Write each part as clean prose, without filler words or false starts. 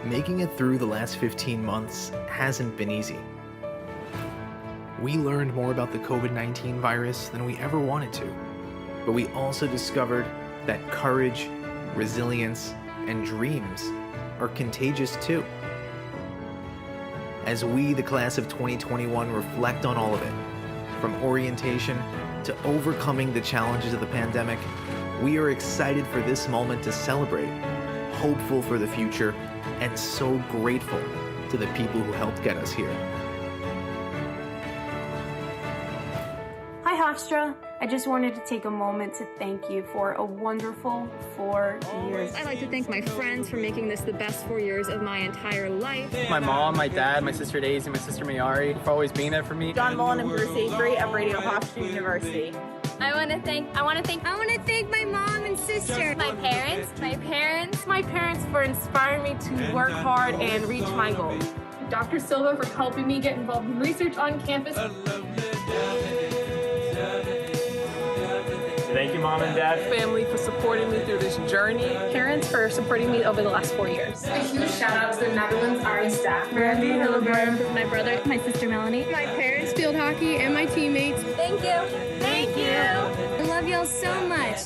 Making it through the last 15 months hasn't been easy. We learned more about the COVID-19 virus than we ever wanted to, but we also discovered that courage, resilience, and dreams are contagious too. As we, the class of 2021, reflect on all of it, from orientation to overcoming the challenges of the pandemic, we are excited for this moment to celebrate, hopeful for the future, and so grateful to the people who helped get us here. Hi Hofstra, I just wanted to take a moment to thank you for a wonderful 4 years. I'd like to thank my friends for making this the best 4 years of my entire life. My mom, my dad, my sister Daisy, my sister Mayari for always being there for me. John Mullen and Bruce Avery of Radio Hofstra University. I want to thank my mom and sister, my parents for inspiring me to work hard and reach my goals. Dr. Silva for helping me get involved in research on campus. Thank you, Mom and Dad. Family for supporting me through this journey. Parents for supporting me over the last 4 years. A huge shout out to the Netherlands RE staff. Randy Hillebrand, my brother, my sister Melanie, my parents, field hockey, and my teammates. Thank you. Thank you. I love y'all so much.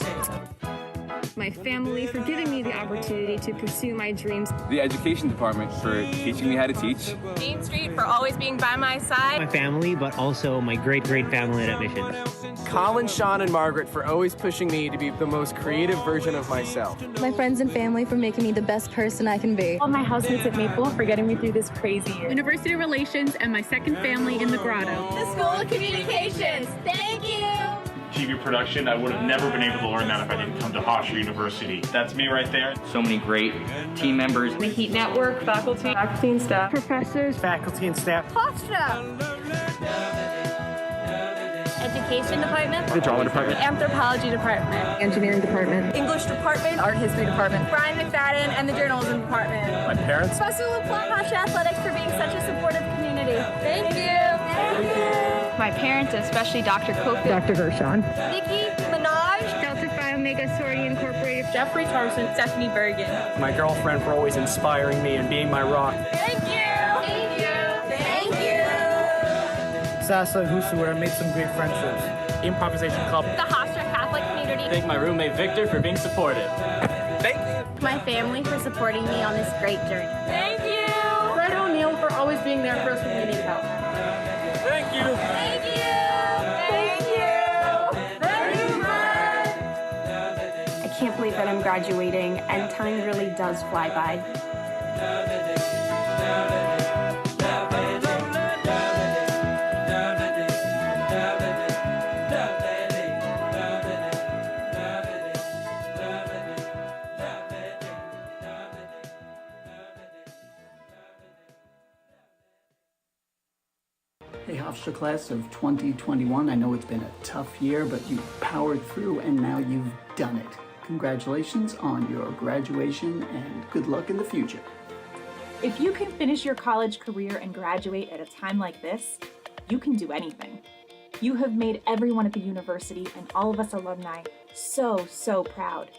My family for giving me the opportunity to pursue my dreams. The education department for teaching me how to teach. Main Street for always being by my side. My family, but also my great family at Admissions. Colin, Sean, and Margaret for always pushing me to be the most creative version of myself. My friends and family for making me the best person I can be. All my housemates at Maple for getting me through this crazy year. University Relations and my second family in the Grotto. The School of Communications. Thank you. TV production, I would have never been able to learn that if I didn't come to Hofstra University. That's me right there. So many great team members. The Heat Network, faculty and staff, Professors, Faculty and staff. Hofstra. Education department, The drama department. anthropology department, Engineering department. English department, art history department, Brian McFadden, and the journalism department. My parents. Professor LaPlante, Hofstra Athletics for being such a supportive community. Thank you. Thank you. My parents, especially Dr. Kofi, Dr. Gershon. Nikki Minaj, Delta Phi Omega Sorority Incorporated, Jeffrey Tarson, Stephanie Bergen. My girlfriend for always inspiring me and being my rock. Thank you. Thank you. Thank you. Sasa, who I made some great friendships. Improvisation Club. The Hofstra Catholic community. Thank my roommate Victor for being supportive. Thank you. My family for supporting me on this great journey. Thank you. Fred O'Neill for always being there for us when we need help. Thank you. Thank you. Thank you. Thank you, Fred. I can't believe that I'm graduating, and time really does fly by. Hey Hofstra class of 2021, I know it's been a tough year, but you powered through and now you've done it. Congratulations on your graduation and good luck in the future. If you can finish your college career and graduate at a time like this, you can do anything. You have made everyone at the university and all of us alumni so proud.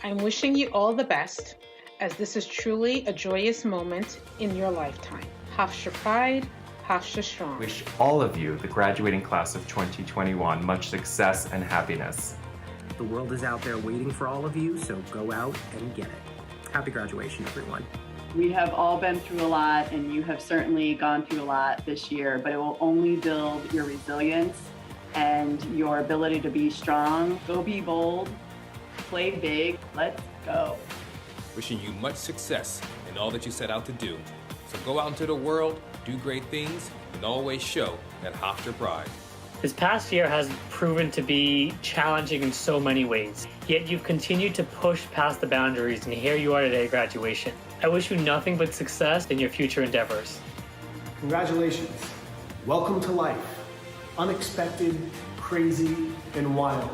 I'm wishing you all the best, as this is truly a joyous moment in your lifetime. Hofstra pride, Hofstra strong. Wish all of you, the graduating class of 2021, much success and happiness. The world is out there waiting for all of you, so go out and get it. Happy graduation, everyone. We have all been through a lot, and you have certainly gone through a lot this year, but it will only build your resilience and your ability to be strong. Go be bold, play big, let's go. Wishing you much success in all that you set out to do. So go out into the world, do great things, and always show that Hofstra pride. This past year has proven to be challenging in so many ways, yet you've continued to push past the boundaries, and here you are today at graduation. I wish you nothing but success in your future endeavors. Congratulations. Welcome to life. Unexpected, crazy, and wild,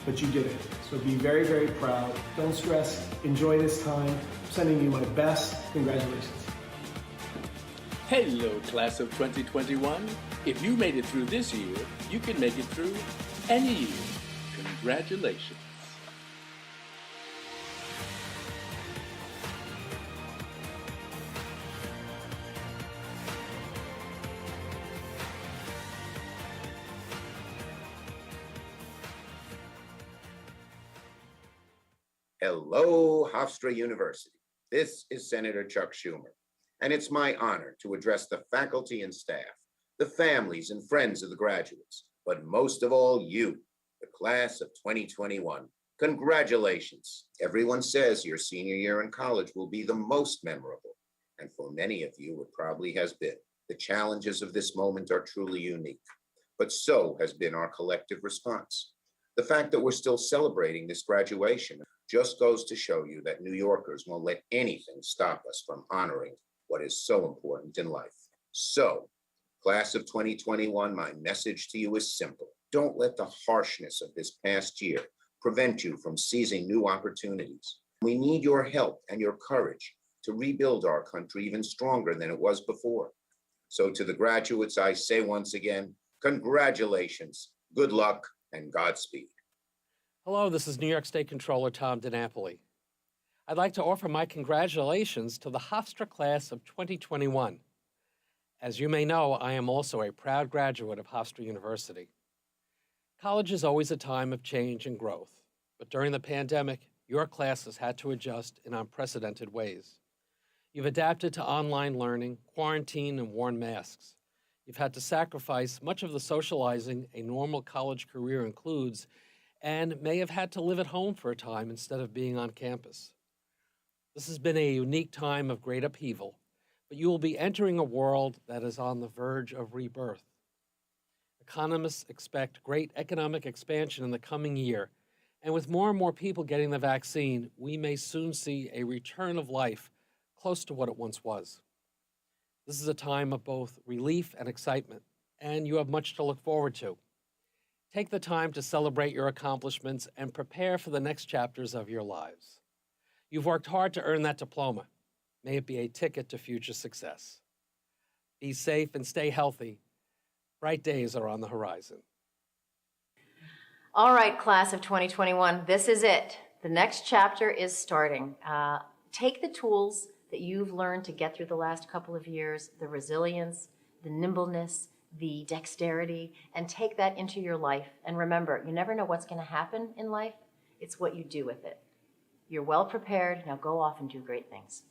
but you did it. So be very proud. Don't stress. Enjoy this time. I'm sending you my best. Congratulations. Hello, class of 2021. If you made it through this year, you can make it through any year. Congratulations. Hello, Hofstra University. This is Senator Chuck Schumer, and it's my honor to address the faculty and staff, the families and friends of the graduates, but most of all, you, the class of 2021. Congratulations. Everyone says your senior year in college will be the most memorable, and for many of you, it probably has been. The challenges of this moment are truly unique, but so has been our collective response. The fact that we're still celebrating this graduation just goes to show you that New Yorkers won't let anything stop us from honoring what is so important in life. So, class of 2021, my message to you is simple. Don't let the harshness of this past year prevent you from seizing new opportunities. We need your help and your courage to rebuild our country even stronger than it was before. So to the graduates, I say once again, congratulations, good luck, and Godspeed. Hello, this is New York State Controller Tom DiNapoli. I'd like to offer my congratulations to the Hofstra class of 2021. As you may know, I am also a proud graduate of Hofstra University. College is always a time of change and growth, but during the pandemic, your class has had to adjust in unprecedented ways. You've adapted to online learning, quarantine, and worn masks. You've had to sacrifice much of the socializing a normal college career includes, and may have had to live at home for a time instead of being on campus. This has been a unique time of great upheaval, but you will be entering a world that is on the verge of rebirth. Economists expect great economic expansion in the coming year, and with more and more people getting the vaccine, we may soon see a return of life close to what it once was. This is a time of both relief and excitement, and you have much to look forward to. Take the time to celebrate your accomplishments and prepare for the next chapters of your lives. You've worked hard to earn that diploma. May it be a ticket to future success. Be safe and stay healthy. Bright days are on the horizon. All right, class of 2021, this is it. The next chapter is starting. Take the tools that you've learned to get through the last couple of years, the resilience, the nimbleness, the dexterity, and take that into your life. And remember, you never know what's going to happen in life. It's what you do with it. You're well prepared. Now go off and do great things.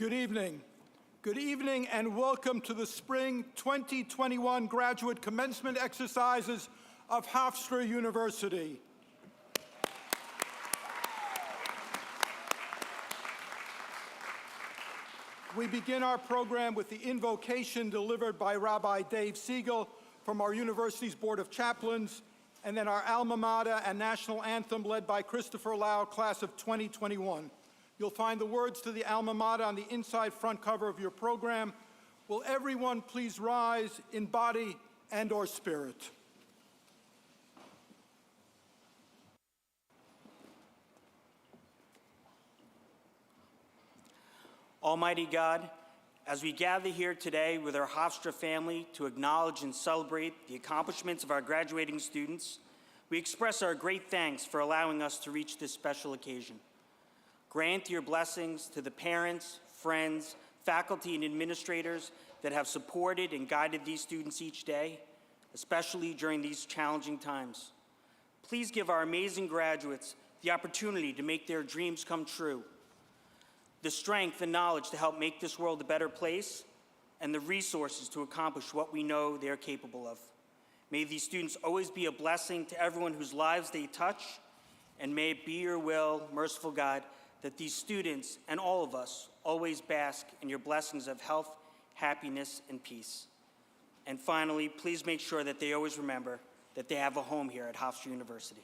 Good evening. Good evening and welcome to the Spring 2021 Graduate Commencement Exercises of Hofstra University. We begin our program with the invocation delivered by Rabbi Dave Siegel from our university's Board of Chaplains, and then our alma mater and national anthem led by Christopher Lau, class of 2021. You'll find the words to the alma mater on the inside front cover of your program. Will everyone please rise in body and or spirit? Almighty God, as we gather here today with our Hofstra family to acknowledge and celebrate the accomplishments of our graduating students, we express our great thanks for allowing us to reach this special occasion. Grant your blessings to the parents, friends, faculty, and administrators that have supported and guided these students each day, especially during these challenging times. Please give our amazing graduates the opportunity to make their dreams come true, the strength and knowledge to help make this world a better place, and the resources to accomplish what we know they are capable of. May these students always be a blessing to everyone whose lives they touch, and may it be your will, merciful God, that these students and all of us always bask in your blessings of health, happiness, and peace. And finally, please make sure that they always remember that they have a home here at Hofstra University.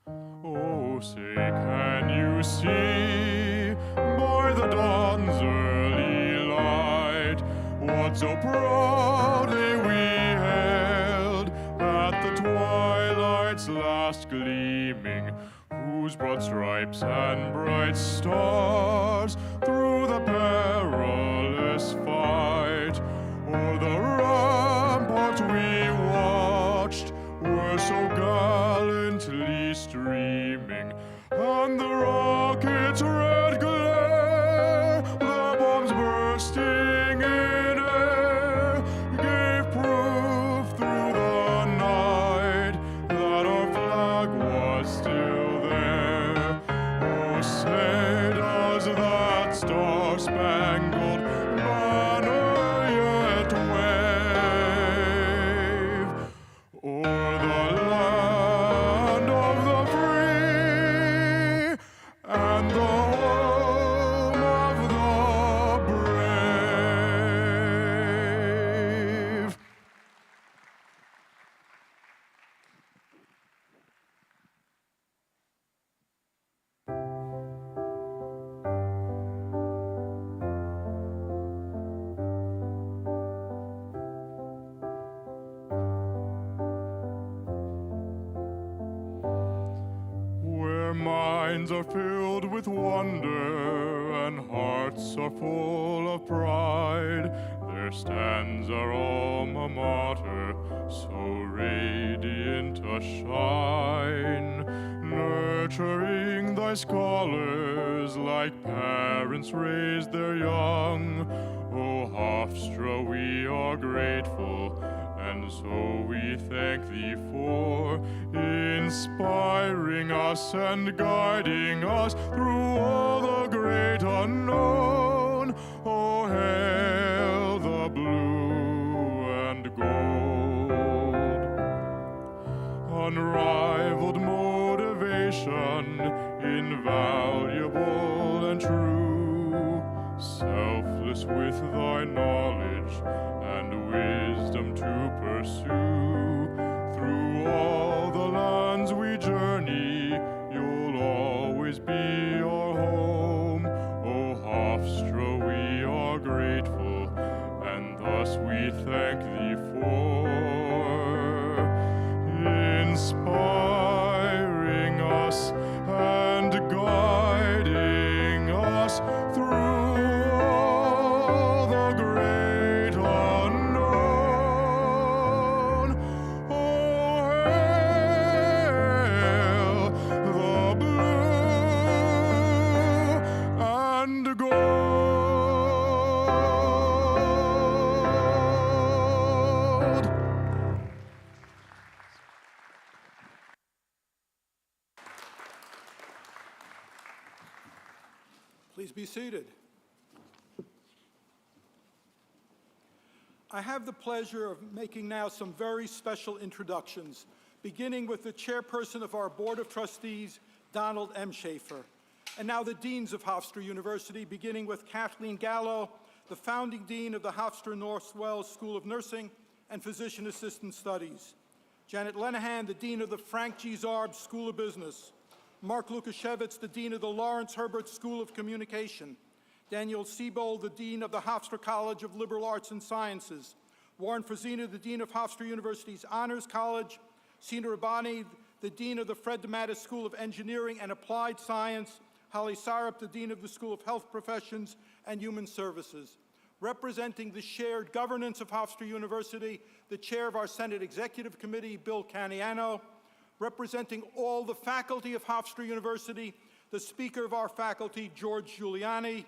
Oh, say, can you see by the dawn's early light what so proudly we hailed at the twilight's last gleaming, whose broad stripes and bright stars through the perilous fight o'er the ramparts we watched were so gallantly streaming, and the rocket's red glare, the bombs bursting in air, gave proof through the night that our flag was still there. Oh, say does that star-spangled banner yet wave o'er the land of the free and the home of the brave? Where minds are filled with wonder and hearts are full of pride, there stands our alma mater, so radiant a shine, nurturing thy scholars like parents raise their young. O Hofstra, we are grateful, and so we thank thee for inspiring us and guiding us through all the great unknown. Oh, hail the blue and gold. Unrivaled motivation, invaluable and true, selfless with thy knowledge and wisdom to pursue. Through all the lands we journey, you'll always be our home. O Hofstra, we are grateful, and thus we thank thee for inspiring us and guiding us through all the great unknown. Please be seated. I have the pleasure of making now some very special introductions, beginning with the chairperson of our Board of Trustees, Donald M. Schaefer, and now the deans of Hofstra University, beginning with Kathleen Gallo, the founding dean of the Hofstra Northwell School of Nursing and Physician Assistant Studies, Janet Lenahan, the dean of the Frank G. Zarb School of Business, Mark Lukashevitz, the dean of the Lawrence Herbert School of Communication, Daniel Siebold, the dean of the Hofstra College of Liberal Arts and Sciences, Warren Frazina, the dean of Hofstra University's Honors College, Sina Rabbani, the dean of the Fred DeMatteis School of Engineering and Applied Science, Holly Sarup, the dean of the School of Health Professions and Human Services. Representing the shared governance of Hofstra University, the chair of our Senate Executive Committee, Bill Caniano. Representing all the faculty of Hofstra University, the speaker of our faculty, George Giuliani.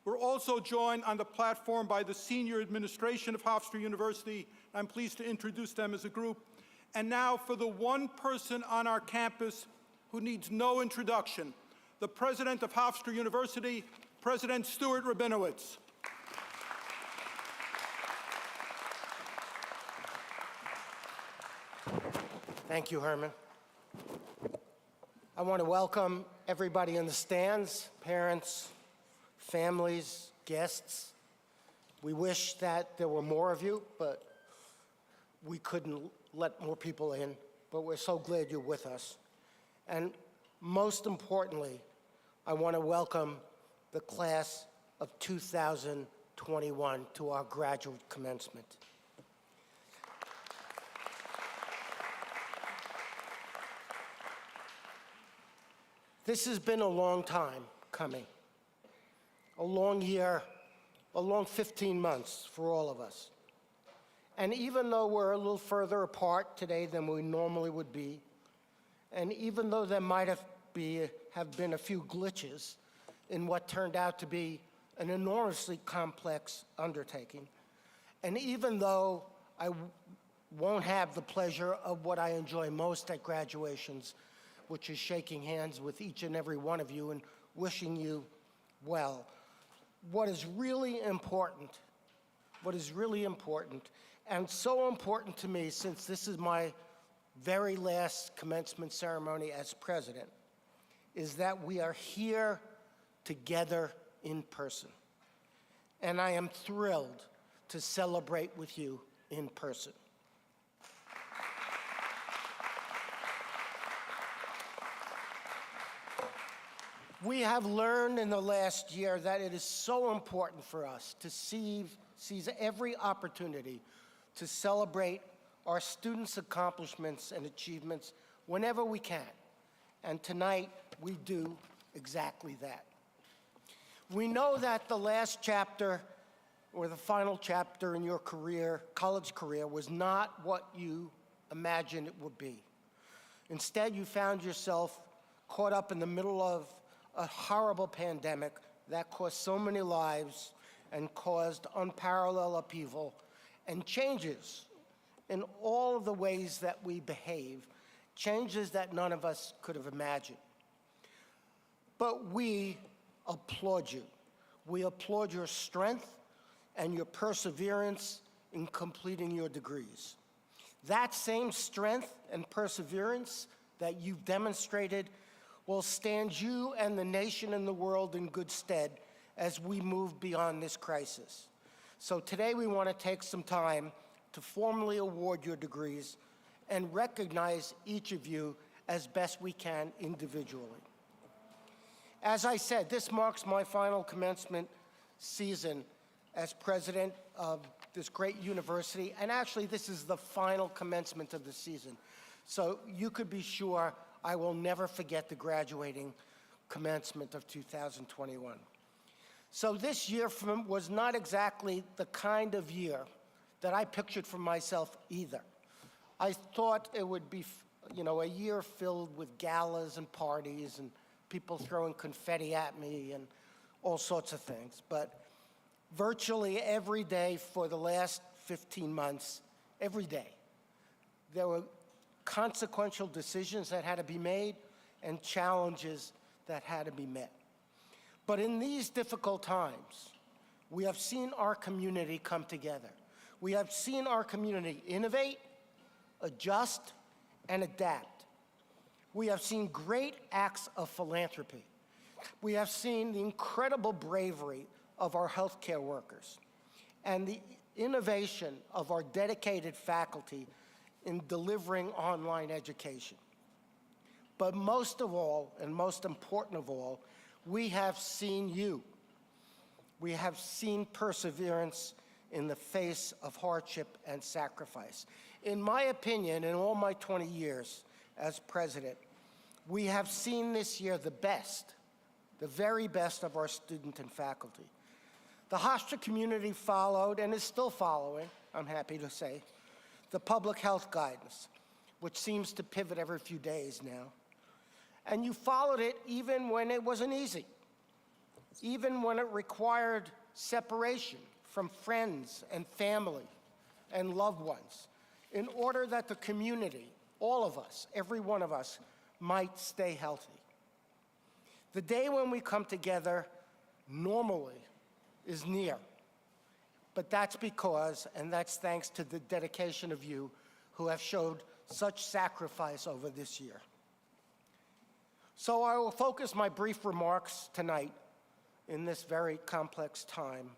We're also joined on the platform by the senior administration of Hofstra University. I'm pleased to introduce them as a group. And now for the one person on our campus who needs no introduction, the president of Hofstra University, President Stuart Rabinowitz. Thank you, Herman. I want to welcome everybody in the stands, parents, families, guests. We wish that there were more of you, but we couldn't let more people in. But we're so glad you're with us. And most importantly, I want to welcome the class of 2021 to our graduate commencement. This has been a long time coming, a long year, a long 15 months for all of us. And even though we're a little further apart today than we normally would be, and even though there might have been a few glitches in what turned out to be an enormously complex undertaking, and even though I won't have the pleasure of what I enjoy most at graduations, which is shaking hands with each and every one of you and wishing you well, what is really important, and so important to me since this is my very last commencement ceremony as president, is that we are here together in person. And I am thrilled to celebrate with you in person. We have learned in the last year that it is so important for us to seize every opportunity to celebrate our students' accomplishments and achievements whenever we can. And tonight, we do exactly that. We know that the last chapter, or the final chapter in your career, college career, was not what you imagined it would be. Instead, you found yourself caught up in the middle of a horrible pandemic that cost so many lives and caused unparalleled upheaval and changes in all of the ways that we behave, changes that none of us could have imagined. But we applaud you. We applaud your strength and your perseverance in completing your degrees. That same strength and perseverance that you've demonstrated will stand you and the nation and the world in good stead as we move beyond this crisis. So today we want to take some time to formally award your degrees and recognize each of you as best we can individually. As I said, this marks my final commencement season as president of this great university, and actually this is the final commencement of the season. So you could be sure I will never forget the graduating commencement of 2021. So this year was not exactly the kind of year that I pictured for myself either. I thought it would be, a year filled with galas and parties and people throwing confetti at me and all sorts of things. But virtually every day for the last 15 months, every day, there were consequential decisions that had to be made and challenges that had to be met. But in these difficult times, we have seen our community come together. We have seen our community innovate, adjust, and adapt. We have seen great acts of philanthropy. We have seen the incredible bravery of our healthcare workers and the innovation of our dedicated faculty in delivering online education. But most of all, and most important of all, we have seen you. We have seen perseverance in the face of hardship and sacrifice. In my opinion, in all my 20 years as president, we have seen this year the best, the very best of our student and faculty. The Hofstra community followed, and is still following, I'm happy to say, the public health guidance, which seems to pivot every few days now. And you followed it even when it wasn't easy, even when it required separation from friends and family and loved ones, in order that the community, all of us, every one of us, might stay healthy. The day when we come together normally is near, but that's because, and that's thanks to the dedication of you who have showed such sacrifice over this year. So I will focus my brief remarks tonight in this very complex time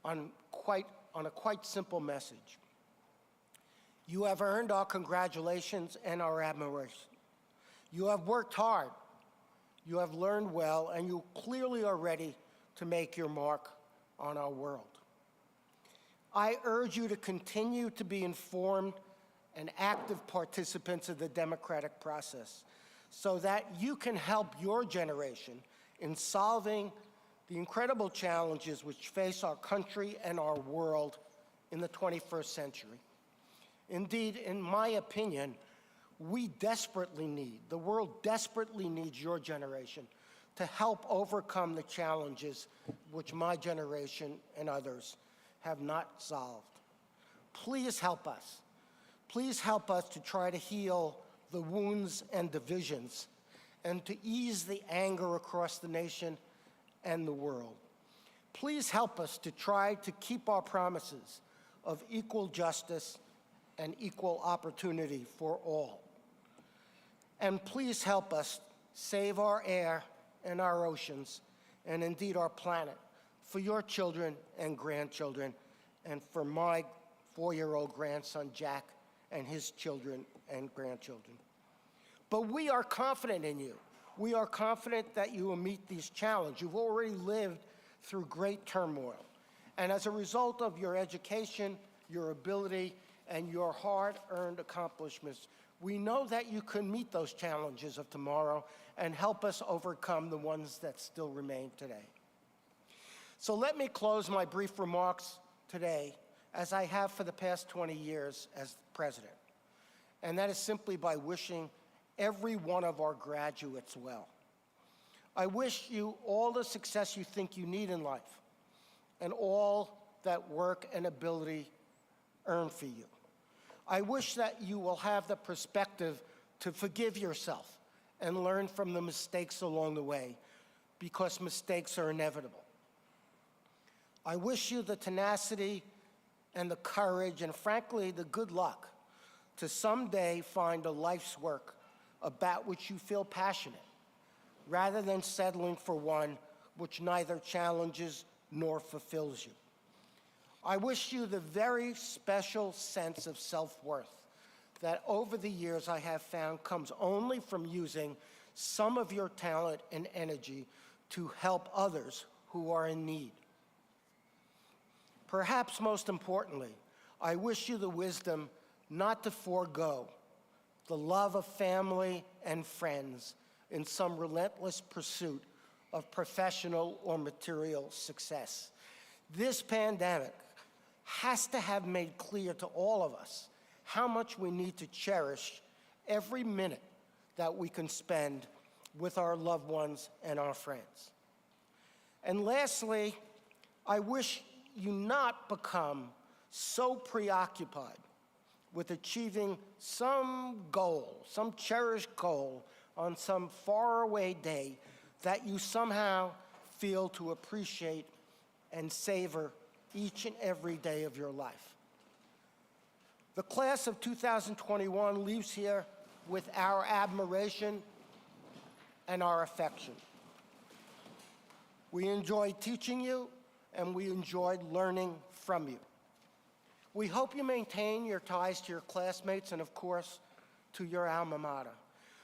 on a quite simple message. You have earned our congratulations and our admiration. You have worked hard, you have learned well, and you clearly are ready to make your mark on our world. I urge you to continue to be informed and active participants of the democratic process so that you can help your generation in solving the incredible challenges which face our country and our world in the 21st century. Indeed, in my opinion, the world desperately needs your generation to help overcome the challenges which my generation and others have not solved. Please help us. Please help us to try to heal the wounds and divisions and to ease the anger across the nation and the world. Please help us to try to keep our promises of equal justice and equal opportunity for all. And please help us save our air and our oceans, and indeed our planet, for your children and grandchildren, and for my 4-year-old grandson, Jack, and his children and grandchildren. But we are confident in you. We are confident that you will meet these challenges. You've already lived through great turmoil. And as a result of your education, your ability, and your hard-earned accomplishments, we know that you can meet those challenges of tomorrow and help us overcome the ones that still remain today. So let me close my brief remarks today, as I have for the past 20 years as president. And that is simply by wishing every one of our graduates well. I wish you all the success you think you need in life and all that work and ability earn for you. I wish that you will have the perspective to forgive yourself and learn from the mistakes along the way, because mistakes are inevitable. I wish you the tenacity and the courage and, frankly, the good luck to someday find a life's work about which you feel passionate, rather than settling for one which neither challenges nor fulfills you. I wish you the very special sense of self-worth that over the years I have found comes only from using some of your talent and energy to help others who are in need. Perhaps most importantly, I wish you the wisdom not to forego the love of family and friends in some relentless pursuit of professional or material success. This pandemic has to have made clear to all of us how much we need to cherish every minute that we can spend with our loved ones and our friends. And lastly, I wish you not become so preoccupied with achieving some goal, some cherished goal on some faraway day, that you somehow feel to appreciate and savor each and every day of your life. The class of 2021 leaves here with our admiration and our affection. We enjoyed teaching you, and we enjoyed learning from you. We hope you maintain your ties to your classmates and, of course, to your alma mater.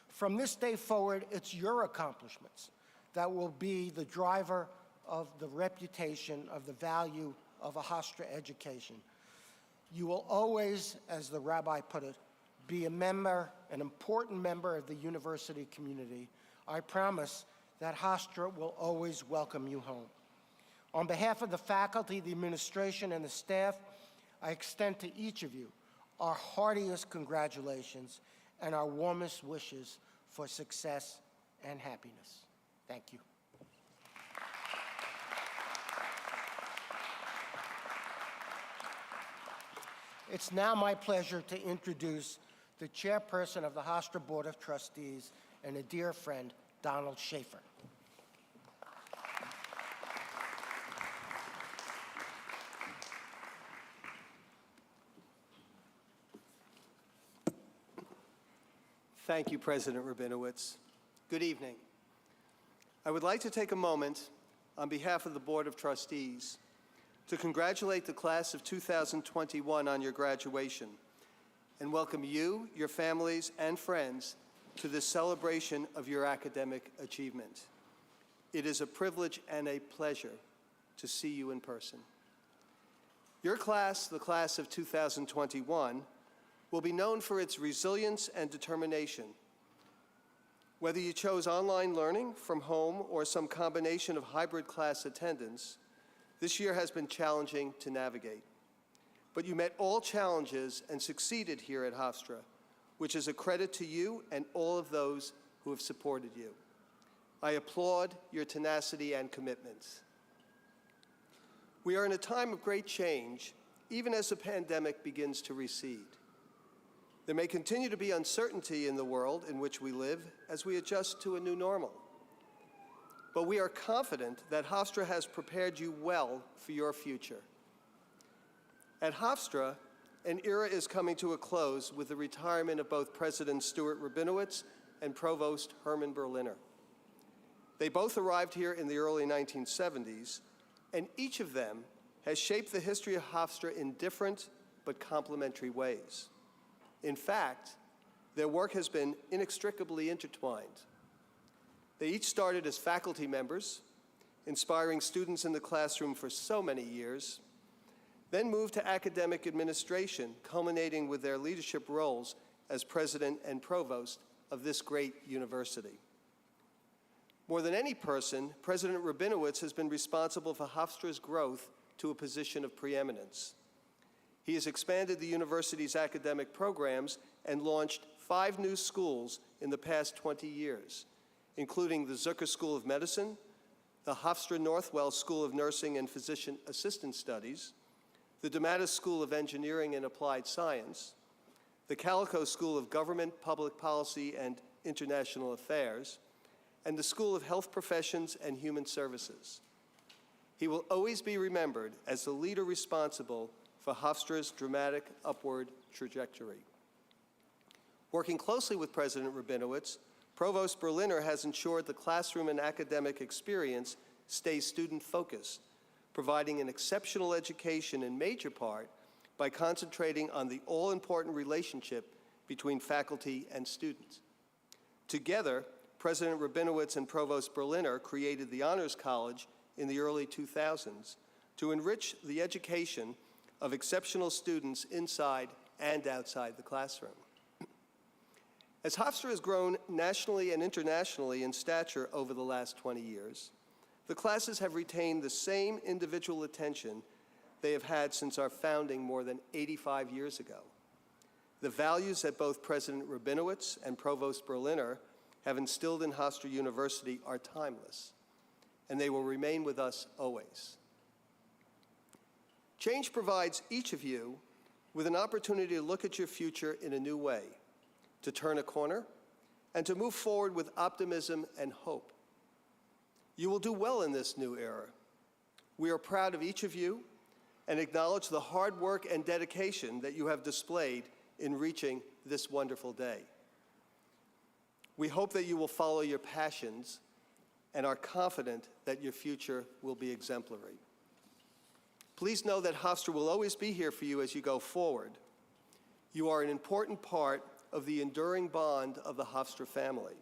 From this day forward, it's your accomplishments that will be the driver of the reputation of the value of a Hofstra education. You will always, as the rabbi put it, be a member, an important member of the university community. I promise that Hofstra will always welcome you home. On behalf of the faculty, the administration, and the staff, I extend to each of you our heartiest congratulations and our warmest wishes for success and happiness. Thank you. It's now my pleasure to introduce the chairperson of the Hofstra Board of Trustees and a dear friend, Donald Schaefer. Thank you, President Rabinowitz. Good evening. I would like to take a moment on behalf of the Board of Trustees to congratulate the class of 2021 on your graduation and welcome you, your families, and friends to this celebration of your academic achievement. It is a privilege and a pleasure to see you in person. Your class, the class of 2021, will be known for its resilience and determination. Whether you chose online learning from home or some combination of hybrid class attendance, this year has been challenging to navigate. But you met all challenges and succeeded here at Hofstra, which is a credit to you and all of those who have supported you. I applaud your tenacity and commitment. We are in a time of great change, even as the pandemic begins to recede. There may continue to be uncertainty in the world in which we live as we adjust to a new normal. But we are confident that Hofstra has prepared you well for your future. At Hofstra, an era is coming to a close with the retirement of both President Stuart Rabinowitz and Provost Herman Berliner. They both arrived here in the early 1970s, and each of them has shaped the history of Hofstra in different but complementary ways. In fact, their work has been inextricably intertwined. They each started as faculty members, inspiring students in the classroom for so many years, then moved to academic administration, culminating with their leadership roles as president and provost of this great university. More than any person, President Rabinowitz has been responsible for Hofstra's growth to a position of preeminence. He has expanded the university's academic programs and launched 5 new schools in the past 20 years, including the Zucker School of Medicine, the Hofstra Northwell School of Nursing and Physician Assistant Studies, the DeMatteis School of Engineering and Applied Science, the Calico School of Government, Public Policy, and International Affairs, and the School of Health Professions and Human Services. He will always be remembered as the leader responsible for Hofstra's dramatic upward trajectory. Working closely with President Rabinowitz, Provost Berliner has ensured the classroom and academic experience stays student-focused, providing an exceptional education in major part by concentrating on the all-important relationship between faculty and students. Together, President Rabinowitz and Provost Berliner created the Honors College in the early 2000s to enrich the education of exceptional students inside and outside the classroom. As Hofstra has grown nationally and internationally in stature over the last 20 years, the classes have retained the same individual attention they have had since our founding more than 85 years ago. The values that both President Rabinowitz and Provost Berliner have instilled in Hofstra University are timeless, and they will remain with us always. Change provides each of you with an opportunity to look at your future in a new way, to turn a corner, and to move forward with optimism and hope. You will do well in this new era. We are proud of each of you and acknowledge the hard work and dedication that you have displayed in reaching this wonderful day. We hope that you will follow your passions and are confident that your future will be exemplary. Please know that Hofstra will always be here for you as you go forward. You are an important part of the enduring bond of the Hofstra family,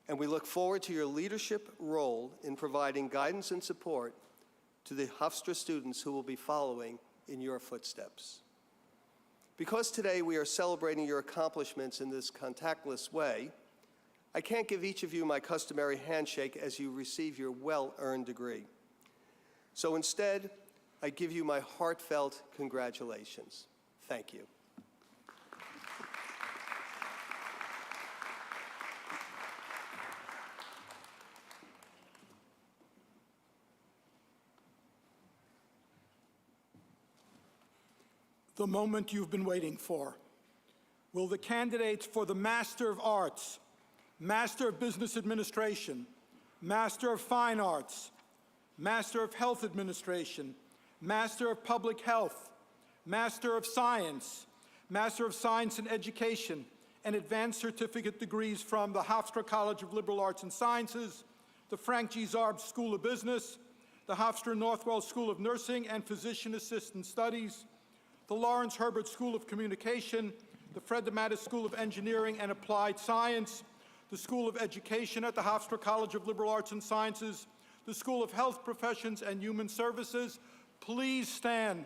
and we look forward to your leadership role in providing guidance and support to the Hofstra students who will be following in your footsteps. Because today we are celebrating your accomplishments in this contactless way, I can't give each of you my customary handshake as you receive your well-earned degree. So instead, I give you my heartfelt congratulations. Thank you. The moment you've been waiting for. Will the candidates for the Master of Arts, Master of Business Administration, Master of Fine Arts, Master of Health Administration, Master of Public Health, Master of Science in Education, and advanced certificate degrees from the Hofstra College of Liberal Arts and Sciences, the Frank G. Zarb School of Business, the Hofstra Northwell School of Nursing and Physician Assistant Studies, the Lawrence Herbert School of Communication, the Fred DeMatteis School of Engineering and Applied Science, the School of Education at the Hofstra College of Liberal Arts and Sciences, the School of Health Professions and Human Services. Please stand.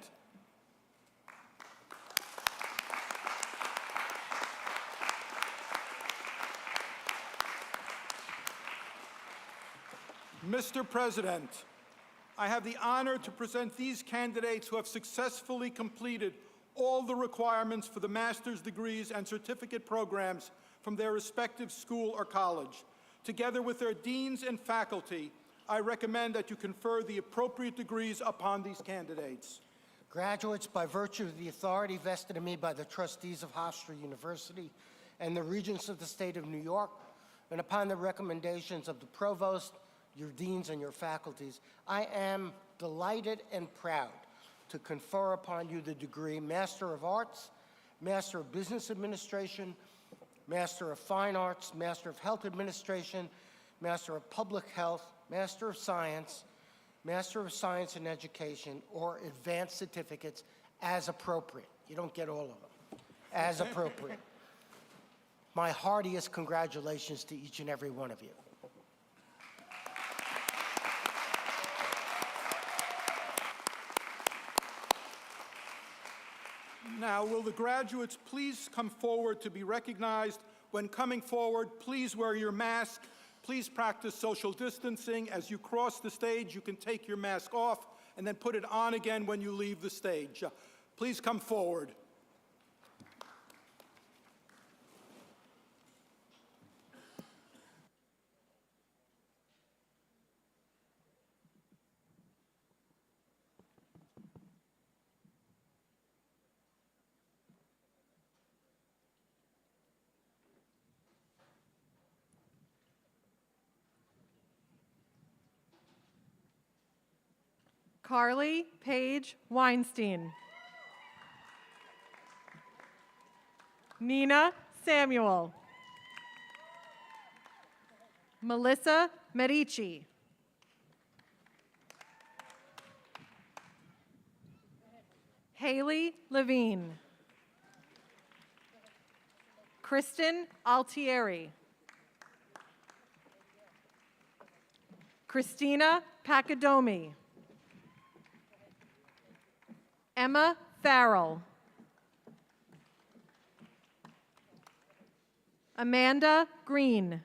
Mr. President, I have the honor to present these candidates who have successfully completed all the requirements for the master's degrees and certificate programs from their respective school or college. Together with their deans and faculty, I recommend that you confer the appropriate degrees upon these candidates. Graduates, by virtue of the authority vested in me by the trustees of Hofstra University and the Regents of the State of New York, and upon the recommendations of the provost, your deans, and your faculties, I am delighted and proud to confer upon you the degree Master of Arts, Master of Business Administration, Master of Fine Arts, Master of Health Administration, Master of Public Health, Master of Science in Education, or advanced certificates as appropriate. You don't get all of them. As appropriate. My heartiest congratulations to each and every one of you. Now, will the graduates please come forward to be recognized? When coming forward, please wear your mask. Please practice social distancing. As you cross the stage, you can take your mask off and then put it on again when you leave the stage. Please come forward. Carly Paige Weinstein. Nina Samuel. Melissa Medici. Haley Levine. Kristen Altieri. Christina Pacadomi. Emma Farrell. Amanda Green.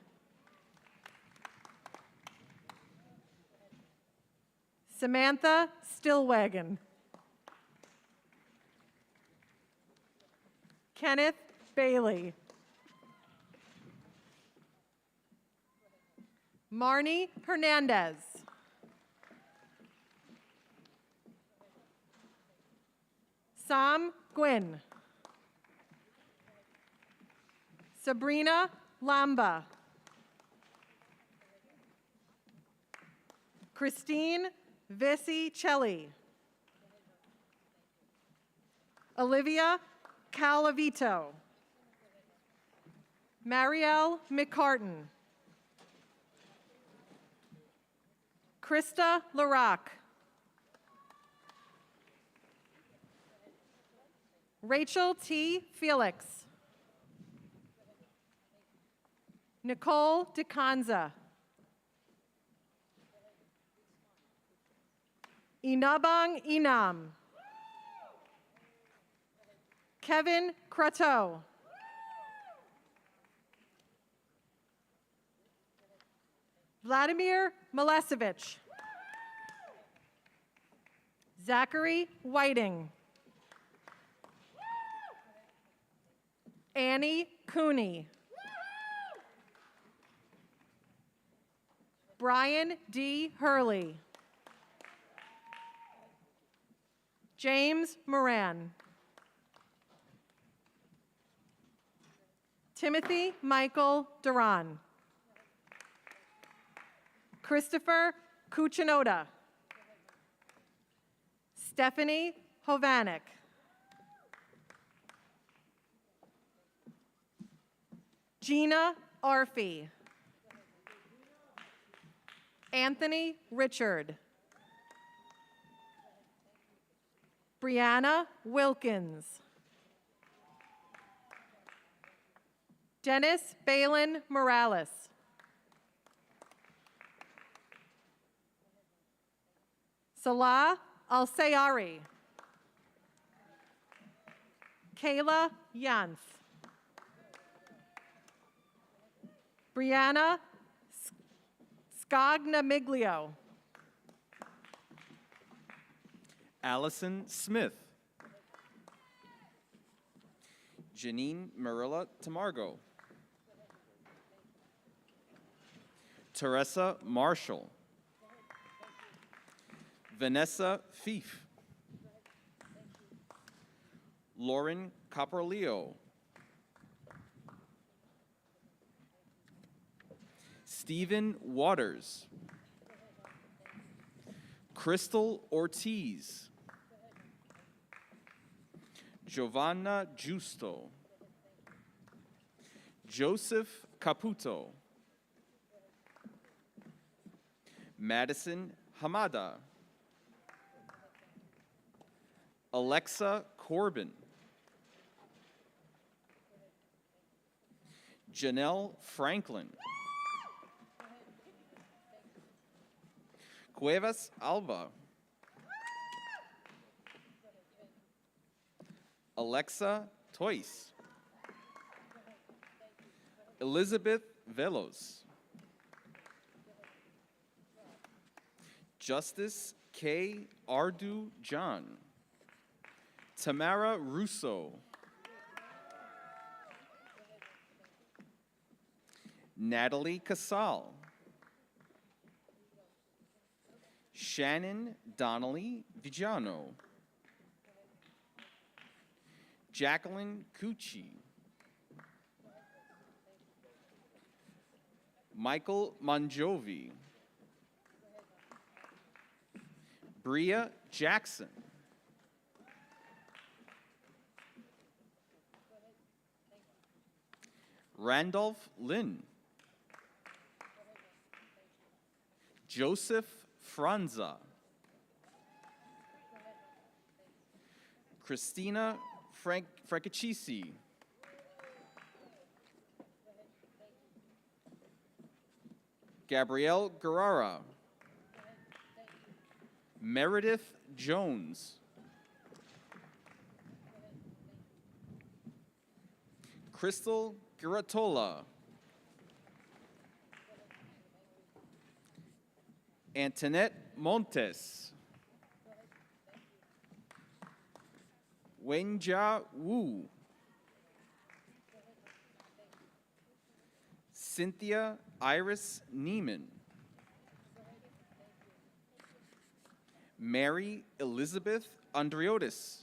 Samantha Stillwagon. Kenneth Bailey. Marnie Hernandez. Sam Gwynn. Sabrina Lamba. Christine Vicicelli. Olivia Calavito. Marielle McCartan. Krista Larac. Rachel T. Felix. Nicole DeCanza. Inabang Inam. Kevin Croteau. Vladimir Milesevich. Zachary Whiting. Annie Cooney. Brian D. Hurley. James Moran. Timothy Michael Duran. Christopher Kuchinoda. Stephanie Hovanek. Gina Arfey. Anthony Richard. Brianna Wilkins. Dennis Balin Morales. Salah Al-Sayari. Kayla Yance. Brianna Scognamiglio. Allison Smith. Janine Marilla Tamargo. Teresa Marshall. Vanessa Fief. Lauren Caprolio. Stephen Waters. Crystal Ortiz. Giovanna Giusto. Joseph Caputo. Madison Hamada. Alexa Corbin. Janelle Franklin. Cuevas Alba. Alexa Toyce. Elizabeth Velos. Justice K. Ardu John. Tamara Russo. Natalie Casal. Shannon Donnelly Vigiano. Jacqueline Cucci. Michael Monjovi. Bria Jackson. Randolph Lynn. Joseph Franza. Christina Francesci. Gabrielle Guerrara. Meredith Jones. Crystal Giratola. Antoinette Montes. Wenjia Wu. Cynthia Iris Neiman. Mary Elizabeth Andriotis.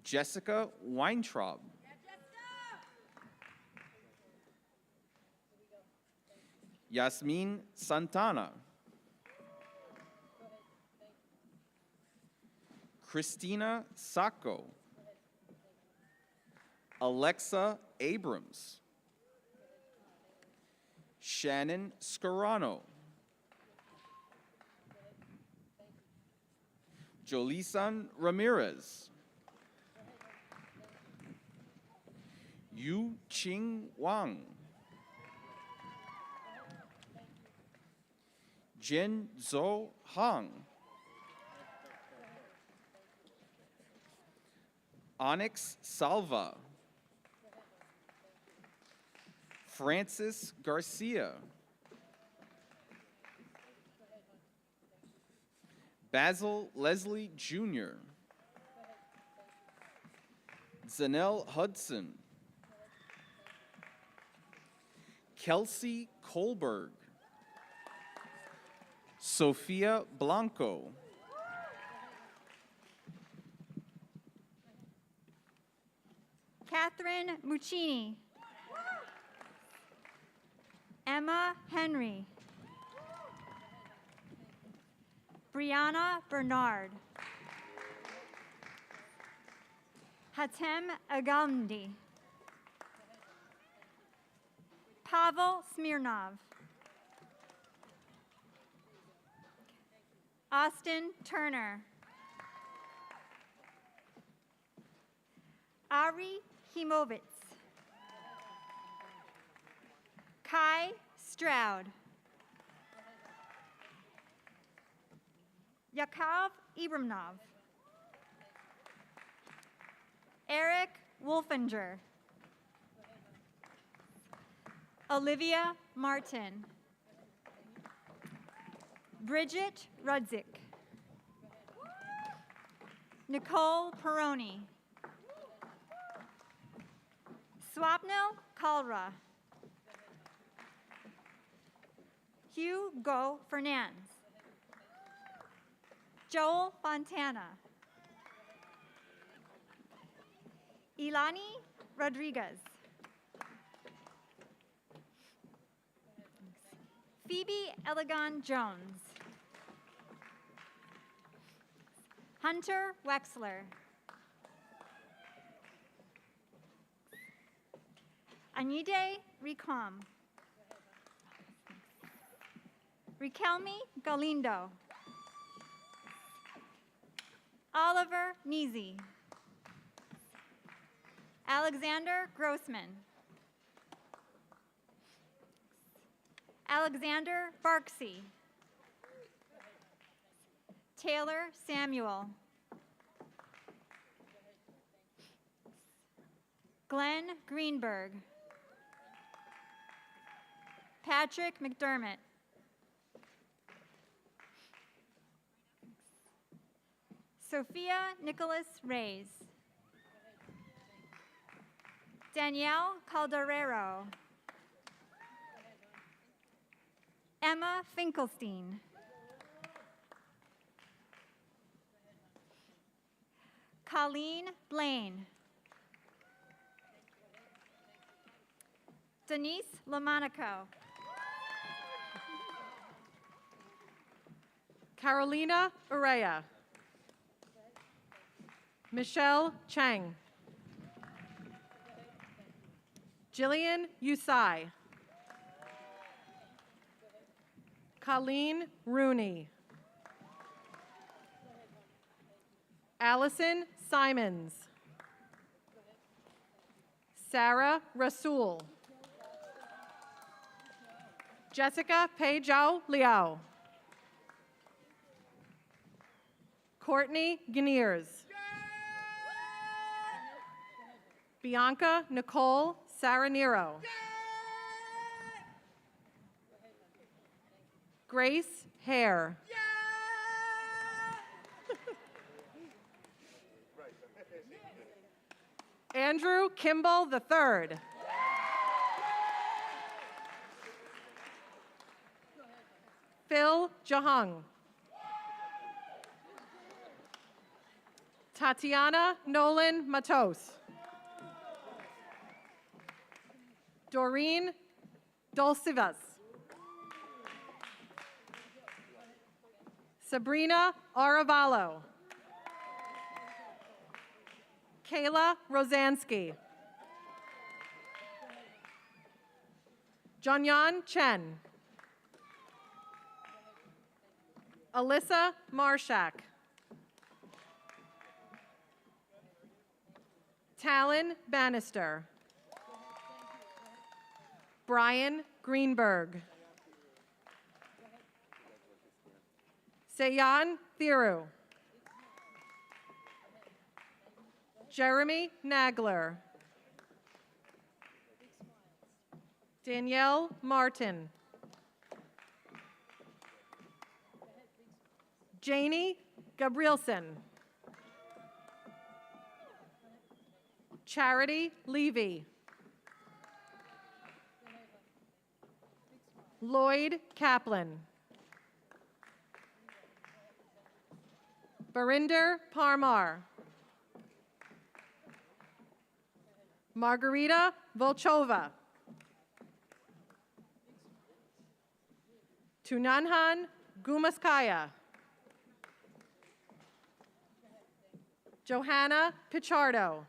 Jessica Weintraub. Yasmin Santana. Christina Sacco. Alexa Abrams. Shannon Scarano. Jolisan Ramirez. Yu Ching Wang. Jin Zhou Hang. Onyx Salva. Francis Garcia. Basil Leslie Jr. Zanelle Hudson. Kelsey Kohlberg. Sophia Blanco. Catherine Muccini. Emma Henry. Brianna Bernard. Hatem Agamdi. Pavel Smirnov. Austin Turner. Ari Himovitz. Kai Stroud. Yakov Ibramnov. Eric Wolfinger. Olivia Martin. Bridget Rudzik. Nicole Peroni. Swapnil Kalra. Hugo Fernandez. Joel Fontana. Ilani Rodriguez. Phoebe Elegon Jones. Hunter Wexler. Anide Ricom. Riquelme Galindo. Oliver Neasy. Alexander Grossman. Alexander Barksey. Taylor Samuel. Glenn Greenberg. Patrick McDermott. Sophia Nicholas Reyes. Danielle Calderero. Emma Finkelstein. Colleen Blaine. Denise Lamonaco. Carolina Urea. Michelle Chang. Jillian Usai. Colleen Rooney. Allison Simons. Sarah Rasul. Jessica Peizhao Liao. Courtney Guineers. Bianca Nicole Saraniro. Grace Hare. Andrew Kimball III. Phil Jahung. Tatiana Nolan Matos. Doreen Dolcivas. Sabrina Aravallo. Kayla Rosansky. Jonyan Chen. Alyssa Marshak. Talon Bannister. Brian Greenberg. Sayan Thiru. Jeremy Nagler. Danielle Martin. Janie Gabrielson. Charity Levy. Lloyd Kaplan. Barinder Parmar. Margarita Volchova. Tunanhan Gumaskaya. Johanna Pichardo.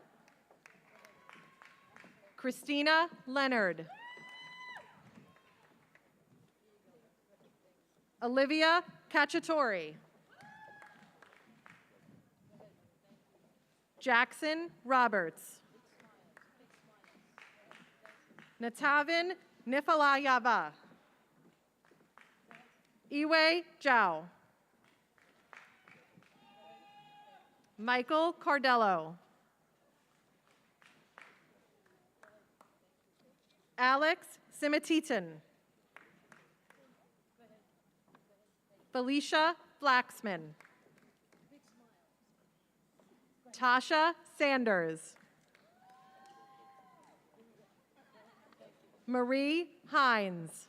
Christina Leonard. Olivia Cacciatore. Jackson Roberts. Natavin Nifalayava. Iwe Zhao. Michael Cardello. Alex Simititon. Felicia Flaxman. Tasha Sanders. Marie Hines.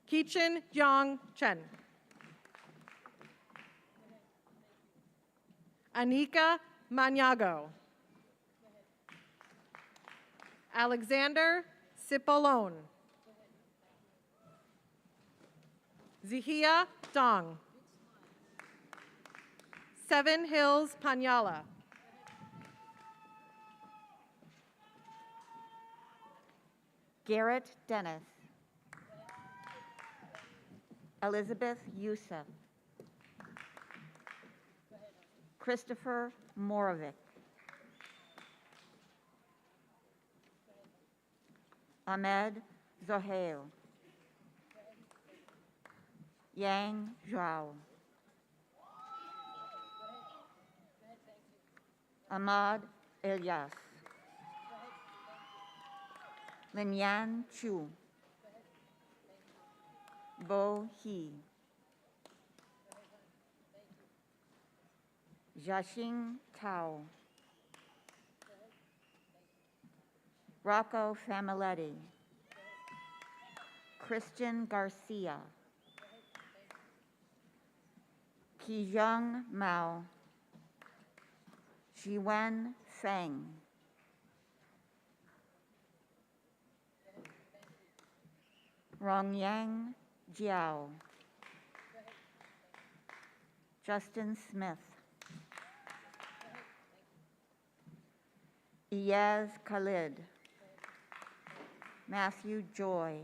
Kichin Yong Chen. Anika Maniago. Alexander Cipollone. Zihia Dong. Seven Hills Panyala. Garrett Dennis. Elizabeth Youssef. Christopher Morovic. Ahmed Zohail. Yang Zhao. Ahmad Ilyas. Linyan Chu. Bo He. Jiaxing Tao. Rocco Familetti. Christian Garcia. Qiyang Mao. Jiwen Feng. Rongyang Jiao. Justin Smith. Iyaz Khalid. Matthew Joy.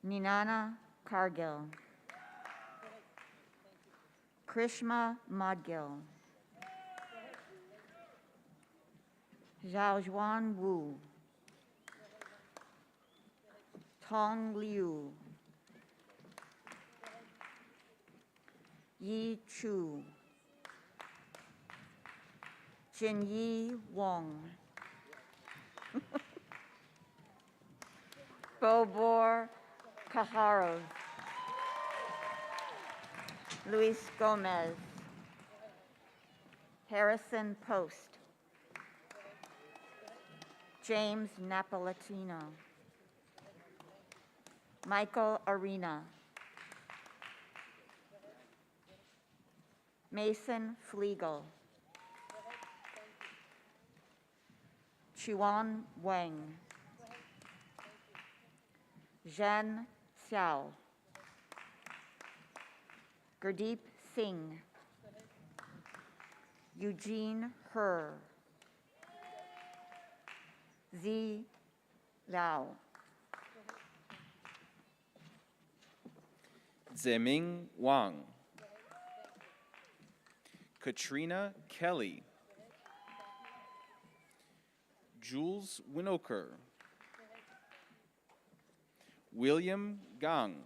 Ninana Cargill. Krishma Madgil. Zhaojuan Wu. Tong Liu. Yi Chu. Jinyi Wong. Bobor Kaharov. Luis Gomez. Harrison Post. James Napolitano. Michael Arena. Mason Flegel. Chuan Wang. Zhen Xiao. Gurdeep Singh. Eugene Her. Zi Lao. Zeming Wang. Katrina Kelly. Jules Winokur. William Gang.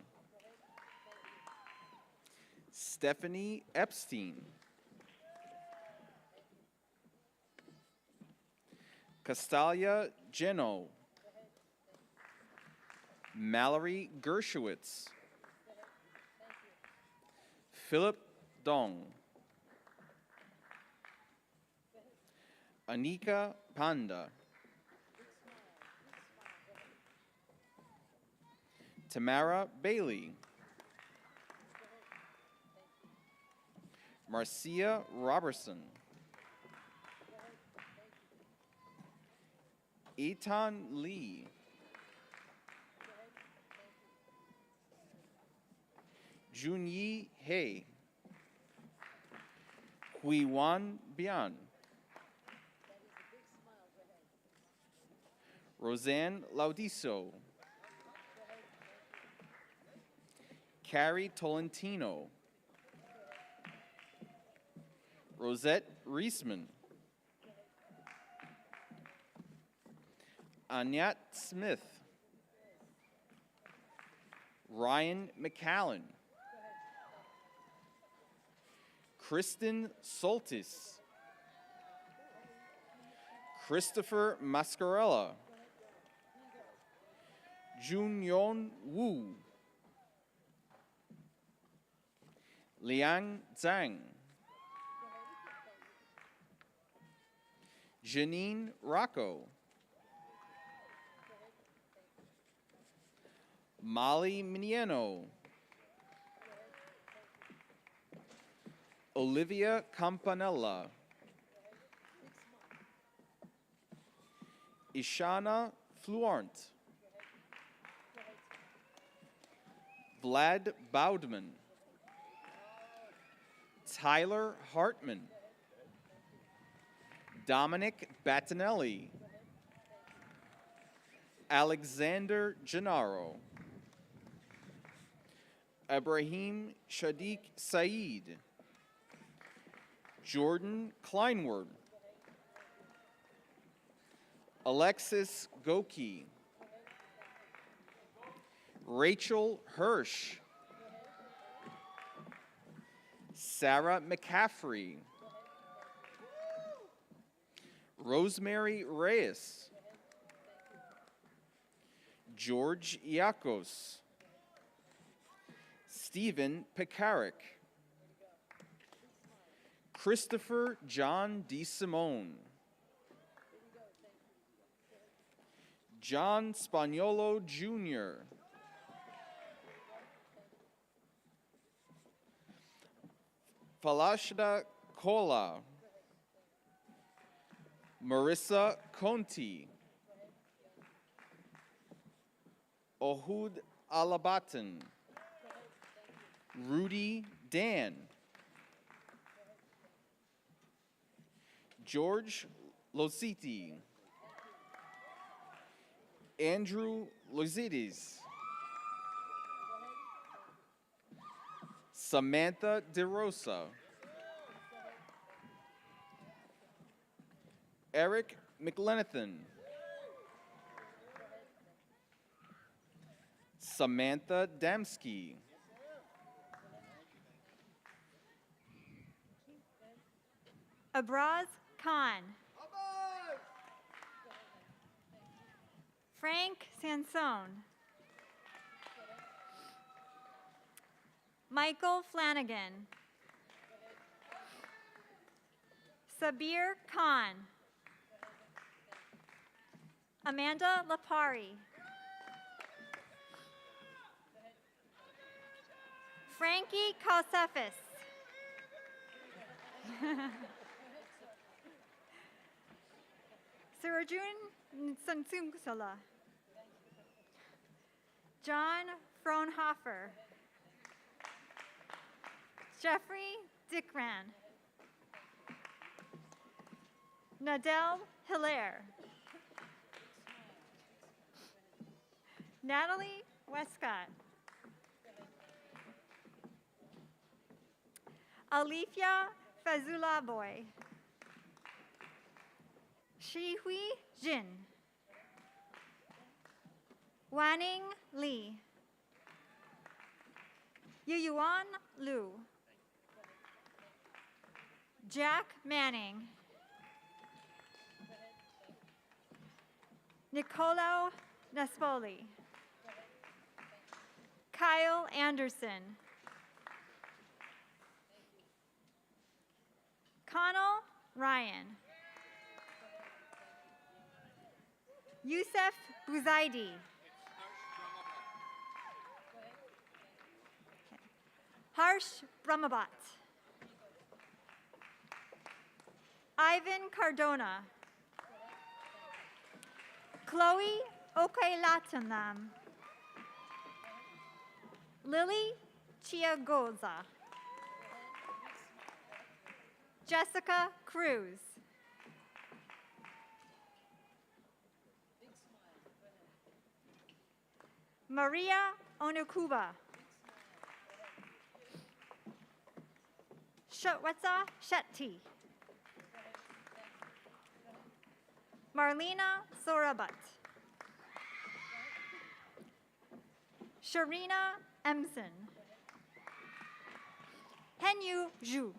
Stephanie Epstein. Castalia Geno. Mallory Gershowitz. Philip Dong. Anika Panda. Tamara Bailey. Marcia Robertson. Etan Lee. Junyi He. Huiwan Bian. Roseanne Laudiso. Carrie Tolentino. Rosette Reisman. Anyat Smith. Ryan McCallan. Kristen Soltis. Christopher Mascarella. Junyon Wu. Liang Zhang. Janine Rocco. Molly Minieno. Olivia Campanella. Ishana Fluart. Vlad Boudman. Tyler Hartman. Dominic Battinelli. Alexander Gennaro. Ibrahim Shadiq Saeed. Jordan Kleinward. Alexis Goki. Rachel Hirsch. Sarah McCaffrey. Rosemary Reyes. George Iacos. Stephen Pekarik. Christopher John DeSimone. John Spagnolo Jr. Falashda Kola. Marissa Conti. Ohud Alabatan. Rudy Dan. George Lositi. Andrew Lozidis. Samantha DeRosa. Eric McLenithan. Samantha Damsky. Abraz Khan. Frank Sansone. Michael Flanagan. Sabir Khan. Amanda Lapari. Frankie Kalsefis. Sirajun Sansumsala. John Fraunhofer. Jeffrey Dickran. Nadel Hilaire. Natalie Westcott. Alifia Fazulaboy. Shihui Jin. Wanning Lee. Yuyuan Liu. Jack Manning. Nicolo Nespoli. Kyle Anderson. Connell Ryan. Youssef Buzaidi. Harsh Brahmabat. Ivan Cardona. Chloe Okelatanam. Lily Chiagoza. Jessica Cruz. Maria Onukuba. Shotwetza Shetty. Marlena Sorabat. Sharina Emson. Henyu Zhu.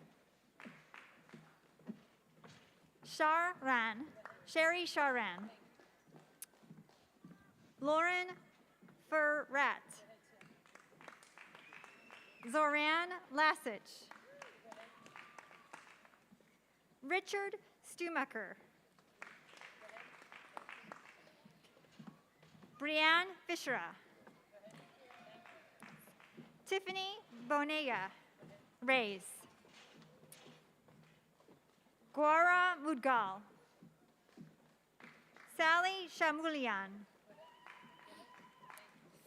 Sherry Sharan. Lauren Ferrat. Zoran Lasich. Richard Stumacher. Brianne Fishera. Tiffany Bonega Reyes. Guara Mudgal. Sally Shamulian.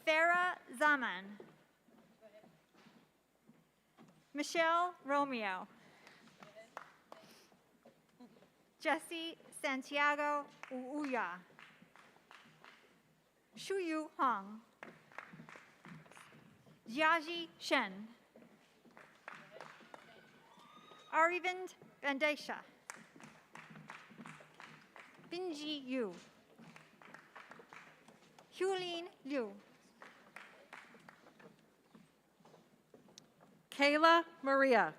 Farah Zaman. Michelle Romeo. Jesse Santiago Uuya. Shuyu Hong. Jiaji Shen. Arivind Bandesha. Binji Yu. Hulin Liu. Kayla Maria.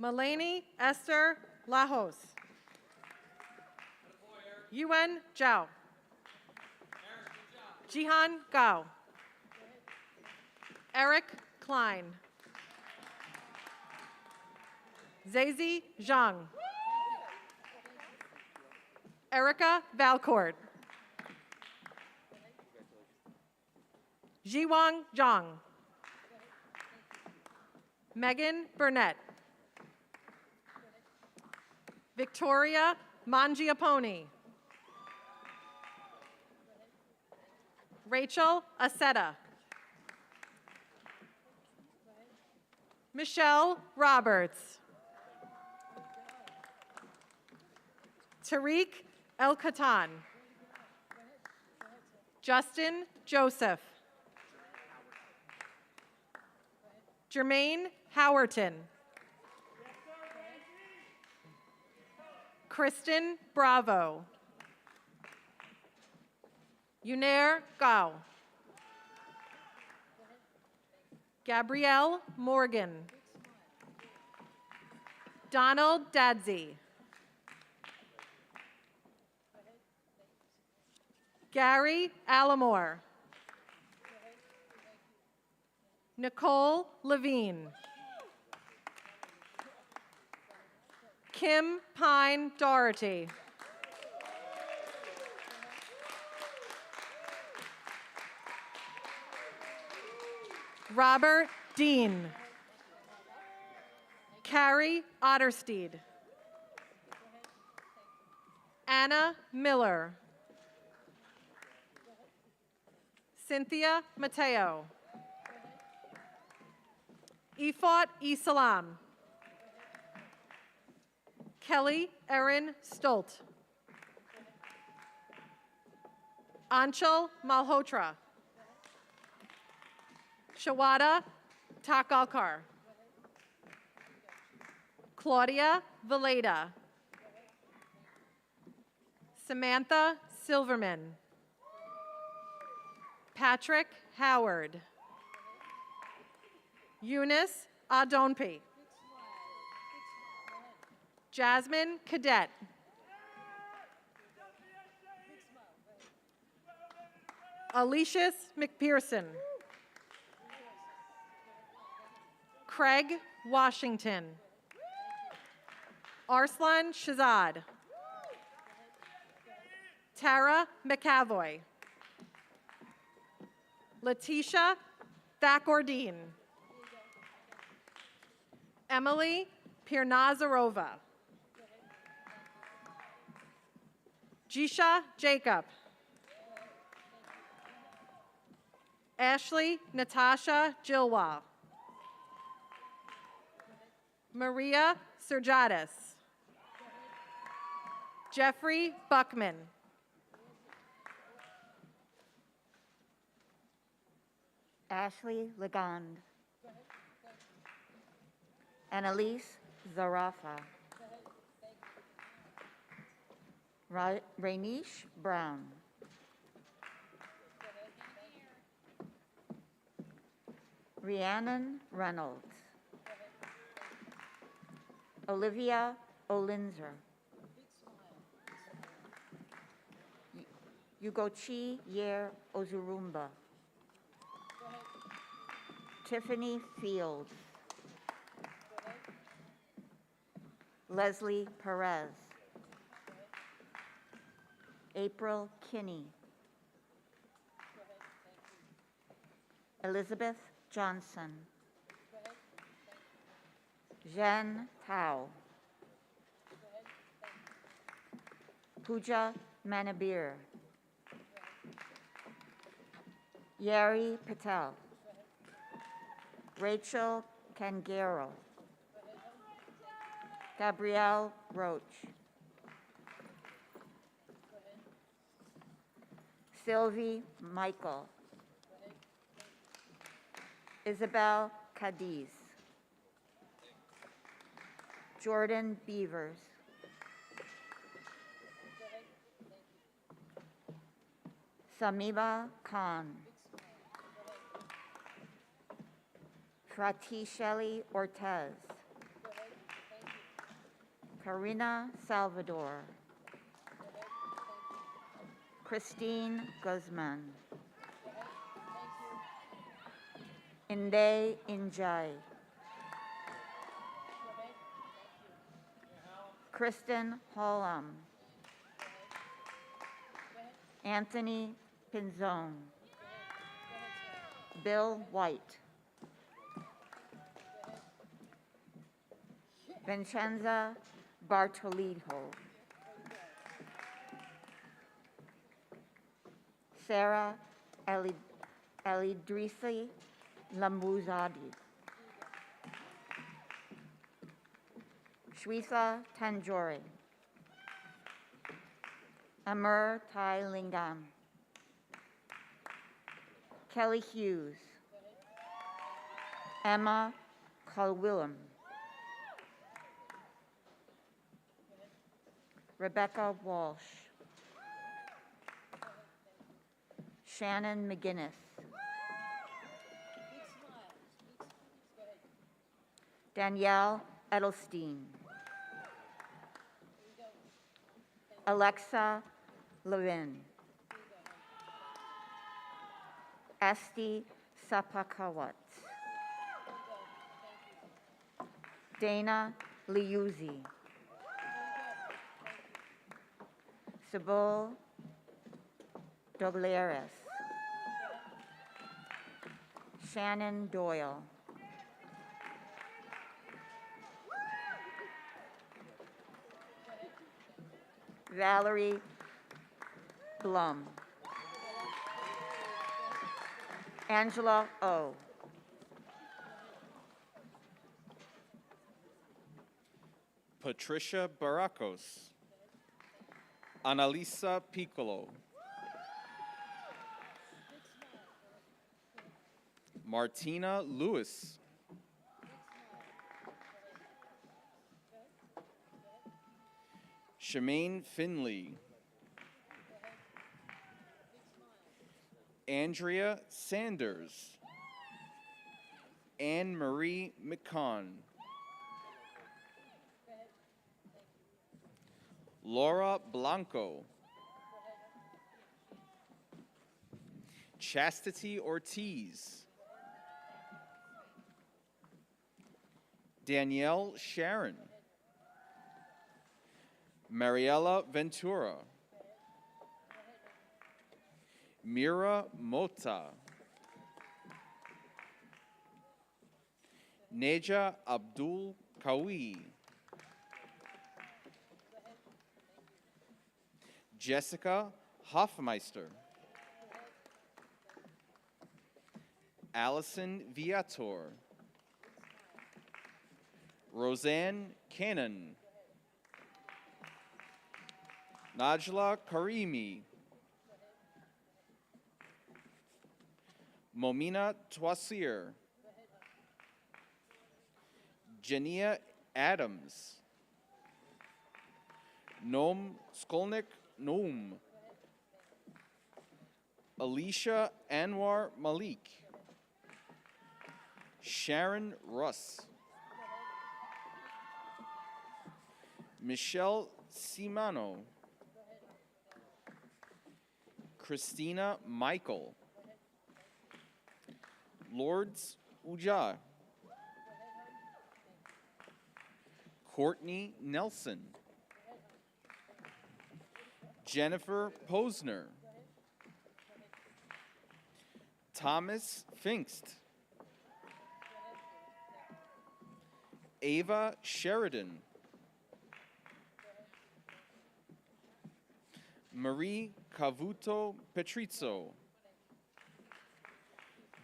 Maleni Esther Lajos. Yuan Zhao. Jihan Gao. Eric Klein. Zazie Zhang. Erica Valcourt. Jiwang Zhang. Megan Burnett. Victoria Mangiaponi. Rachel Aceta. Michelle Roberts. Tariq El Khatan. Justin Joseph. Jermaine Howerton. Kristen Bravo. Yunair Gao. Gabrielle Morgan. Donald Dadsey. Gary Allamore. Nicole Levine. Kim Pine Doherty. Robert Dean. Carrie Ottersteed. Anna Miller. Cynthia Mateo. Ifat Isalam. Kelly Erin Stolt. Anchal Malhotra. Shawada Takalkar. Claudia Valeda. Samantha Silverman. Patrick Howard. Eunice Adonpi. Jasmine Cadet. Alicius McPherson. Craig Washington. Arslan Shazad. Tara McAvoy. Letitia Thakordine. Emily Pirnazarova. Jisha Jacob. Ashley Natasha Gilwa. Maria Sergatis. Jeffrey Buckman. Ashley Legond. Annalise Zarafa. Rainish Brown. Rhiannon Reynolds. Olivia Olinzer. Ugochi Yer Ozurumba. Tiffany Fields. Leslie Perez. April Kinney. Elizabeth Johnson. Jen Tao. Pooja Manabir. Yari Patel. Rachel Cangaro. Gabrielle Roach. Sylvie Michael. Isabel Cadiz. Jordan Beavers. Samiba Khan. Fratishelli Ortez. Karina Salvador. Christine Guzman. Inde Injai. Kristen Hollam. Anthony Pinzone. Bill White. Vincenza Bartolito. Sarah Elidrisi Lambuzadi. Shwisa Tanjori. Amur Tai Lingam. Kelly Hughes. Emma Colwillem. Rebecca Walsh. Shannon McGinnis. Danielle Edelstein. Alexa Levin. Esti Sapakawat. Dana Liuzzi. Sybil Douglares. Shannon Doyle. Valerie Blum. Angela O. Patricia Baracos. Annalisa Piccolo. Martina Lewis. Shemaine Finley. Andrea Sanders. Anne Marie McCon. Laura Blanco. Chastity Ortiz. Danielle Sharon. Mariela Ventura. Mira Mota. Neja Abdul Kawi. Jessica Hoffmeister. Allison Viator. Roseanne Cannon. Najla Karimi. Momina Twasir. Jania Adams. Noam Skolnick Noam. Alicia Anwar Malik. Sharon Russ. Michelle Simano. Christina Michael. Lords Uja. Courtney Nelson. Jennifer Posner. Thomas Pfingst. Ava Sheridan. Marie Cavuto Petrizzo.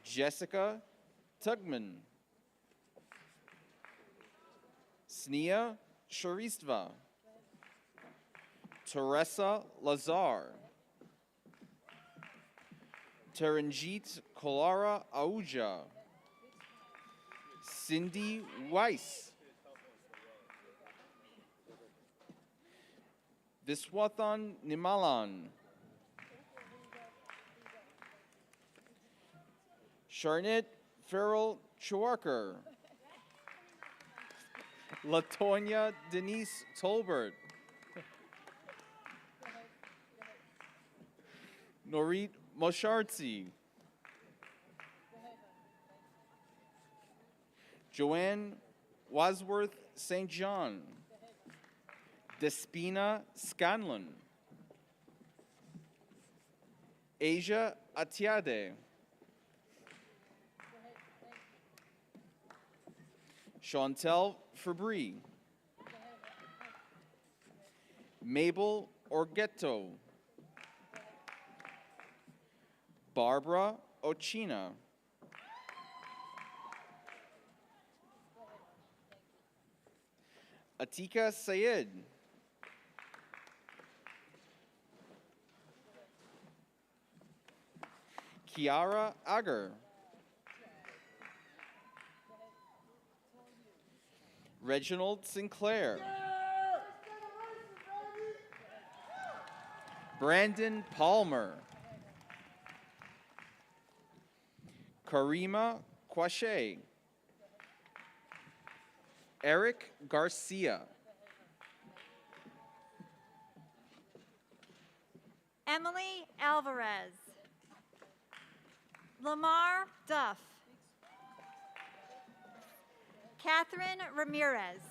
Jessica Tugman. Snia Sharistva. Teresa Lazar. Teranjit Kolara Auja. Cindy Weiss. Viswathan Nimalan. Sharnit Farrell Chawarker. Latonya Denise Tolbert. Norit Moshartzi. Joanne Wasworth St. John. Despina Scanlon. Asia Atiade. Chantel Fabry. Mabel Orgetto. Barbara Ochina. Atika Sayed. Kiara Agar. Reginald Sinclair. Brandon Palmer. Karima Quashe. Eric Garcia. Emily Alvarez. Lamar Duff. Catherine Ramirez.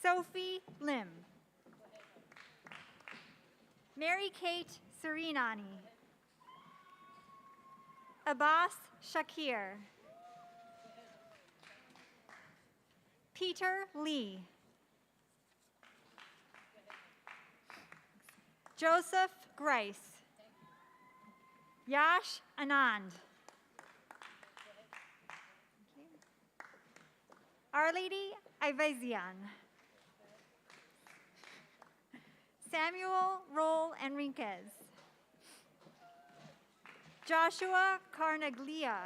Sophie Lim. Mary Kate Serenani. Abbas Shakir. Peter Lee. Joseph Grice. Yash Anand. Our Lady Ivezian. Samuel Roll Enriquez. Joshua Carnaglia.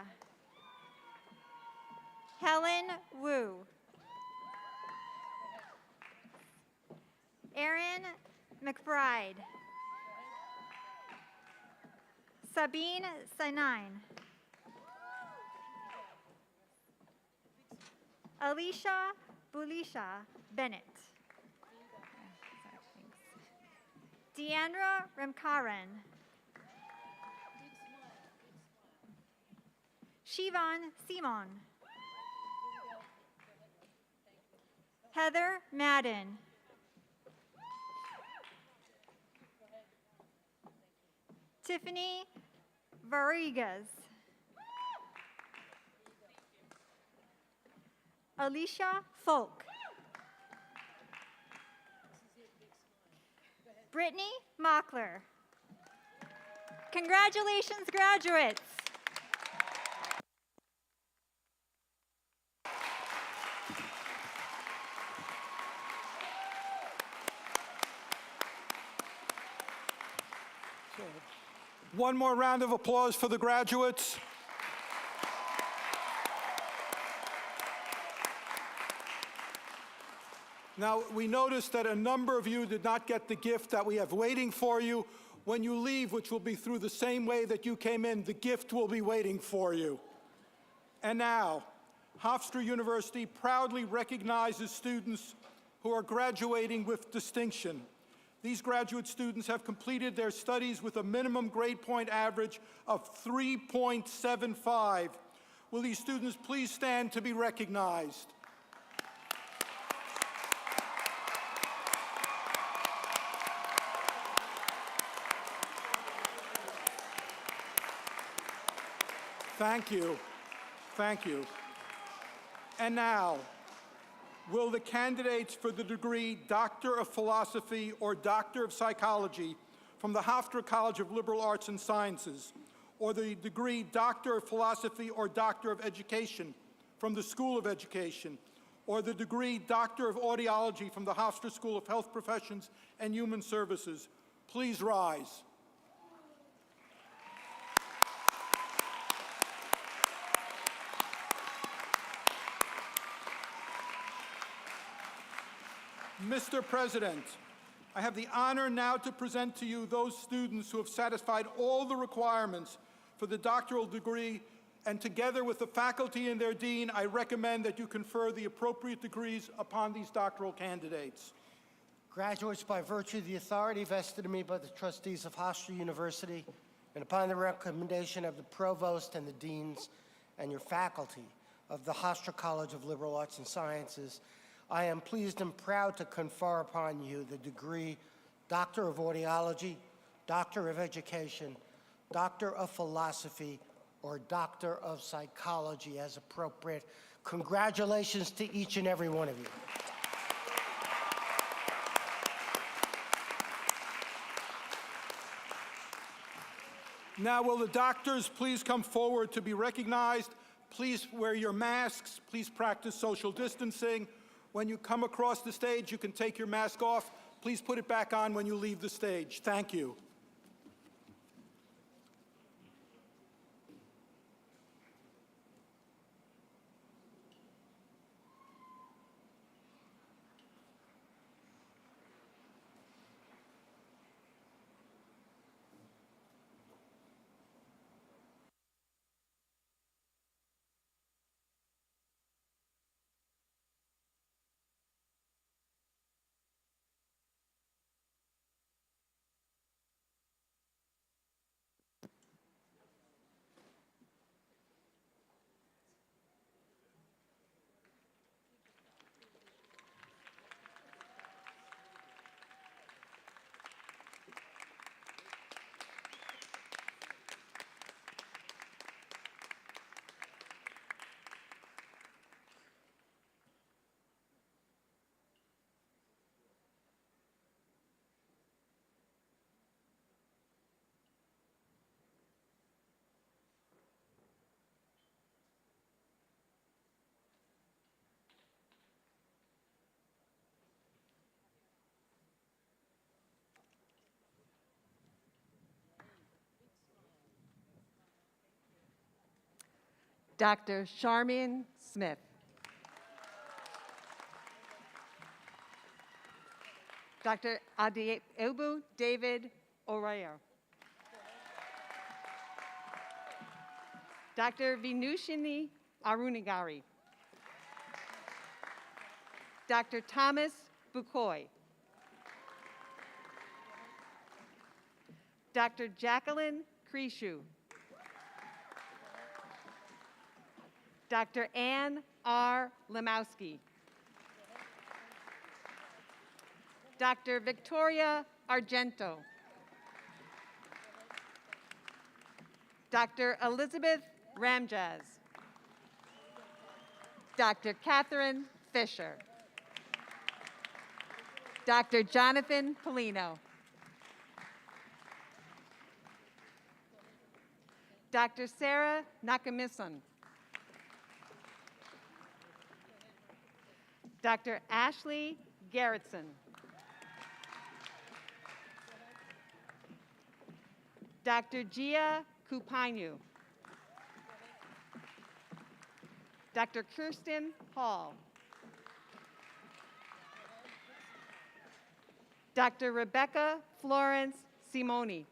Helen Wu. Aaron McBride. Sabine Sinine. Alicia Bulisha Bennett. Deandra Remkaran. Shivan Simon. Heather Madden. Tiffany Vargas. Alicia Folk. Brittany Mockler. Congratulations, graduates. One more round of applause for the graduates. Now, we noticed that a number of you did not get the gift that we have waiting for you. When you leave, which will be through the same way that you came in, the gift will be waiting for you. And now, Hofstra University proudly recognizes students who are graduating with distinction. These graduate students have completed their studies with a minimum grade point average of 3.75. Will these students please stand to be recognized? Thank you. Thank you. And now, will the candidates for the degree Doctor of Philosophy or Doctor of Psychology from the Hofstra College of Liberal Arts and Sciences, or the degree Doctor of Philosophy or Doctor of Education from the School of Education, or the degree Doctor of Audiology from the Hofstra School of Health Professions and Human Services, please rise. Mr. President, I have the honor now to present to you those students who have satisfied all the requirements for the doctoral degree, and together with the faculty and their dean, I recommend that you confer the appropriate degrees upon these doctoral candidates. Graduates, by virtue of the authority vested in me by the trustees of Hofstra University, and upon the recommendation of the provost and the deans and your faculty of the Hofstra College of Liberal Arts and Sciences, I am pleased and proud to confer upon you the degree Doctor of Audiology, Doctor of Education, Doctor of Philosophy, or Doctor of Psychology as appropriate. Congratulations to each and every one of you. Now, will the doctors please come forward to be recognized? Please wear your masks. Please practice social distancing. When you come across the stage, you can take your mask off. Please put it back on when you leave the stage. Thank you. Dr. Charmian Smith. Dr. Adeobu David Oraya. Dr. Vinushini Arunagari. Dr. Thomas Bukoy. Dr. Jacqueline Krishu. Dr. Ann R. Lemowski. Dr. Victoria Argento. Dr. Elizabeth Ramjaz. Dr. Catherine Fisher. Dr. Jonathan Polino. Dr. Sarah Nakamison. Dr. Ashley Gerritsen. Dr. Gia Kupainu. Dr. Kirsten Hall. Dr. Rebecca Florence Simoni.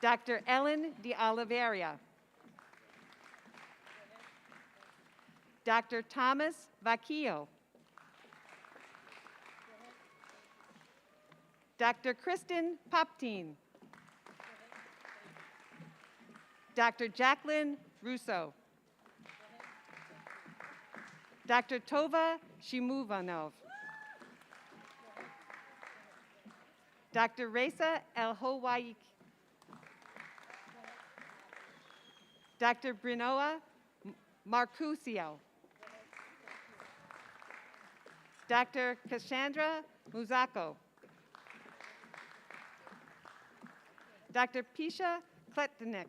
Dr. Ellen de Oliveira. Dr. Thomas Vacchio. Dr. Kristen Poptine. Dr. Jacqueline Russo. Dr. Tova Shimuvanov. Dr. Reza El-Hawaii. Dr. Brinoa Marcusio. Dr. Cassandra Muzako. Dr. Pisha Kletnik.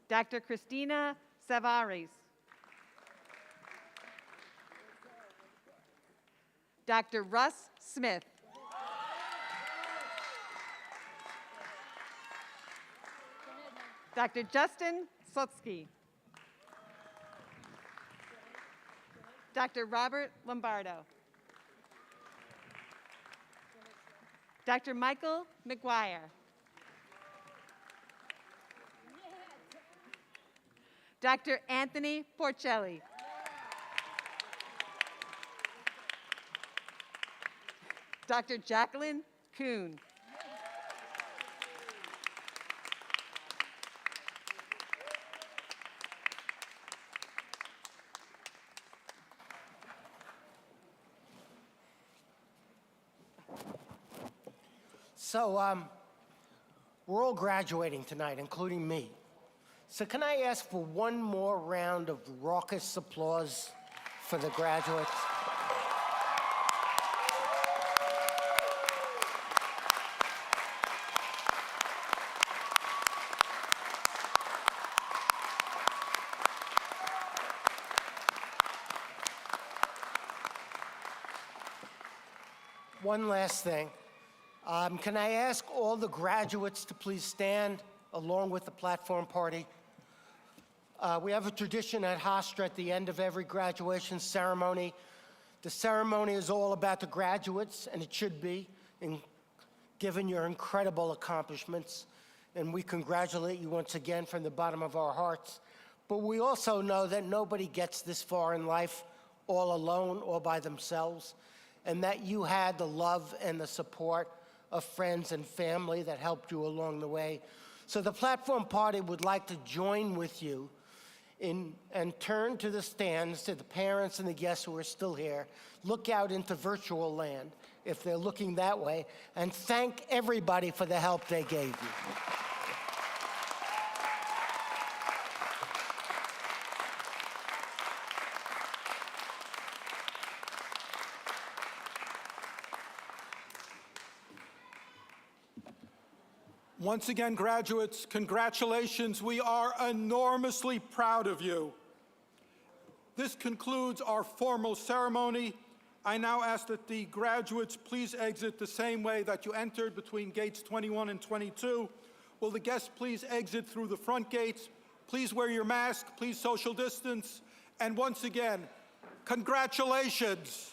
Dr. Christina Savares. Dr. Russ Smith. Dr. Justin Sotsky. Dr. Robert Lombardo. Dr. Michael McGuire. Dr. Anthony Porcelli. Dr. Jacqueline Kuhn. So, we're all graduating tonight, including me. So can I ask for one more round of raucous applause for the graduates? One last thing. Can I ask all the graduates to please stand along with the platform party? We have a tradition at Hofstra at the end of every graduation ceremony. The ceremony is all about the graduates, and it should be, given your incredible accomplishments. And we congratulate you once again from the bottom of our hearts. But we also know that nobody gets this far in life all alone or by themselves, and that you had the love and the support of friends and family that helped you along the way. So the platform party would like to join with you and turn to the stands, to the parents and the guests who are still here, look out into virtual land, if they're looking that way, and thank everybody for the help they gave you. Once again, graduates, congratulations. We are enormously proud of you. This concludes our formal ceremony. I now ask that the graduates please exit the same way that you entered, between gates 21 and 22. Will the guests please exit through the front gates? Please wear your mask, please social distance, and once again, congratulations.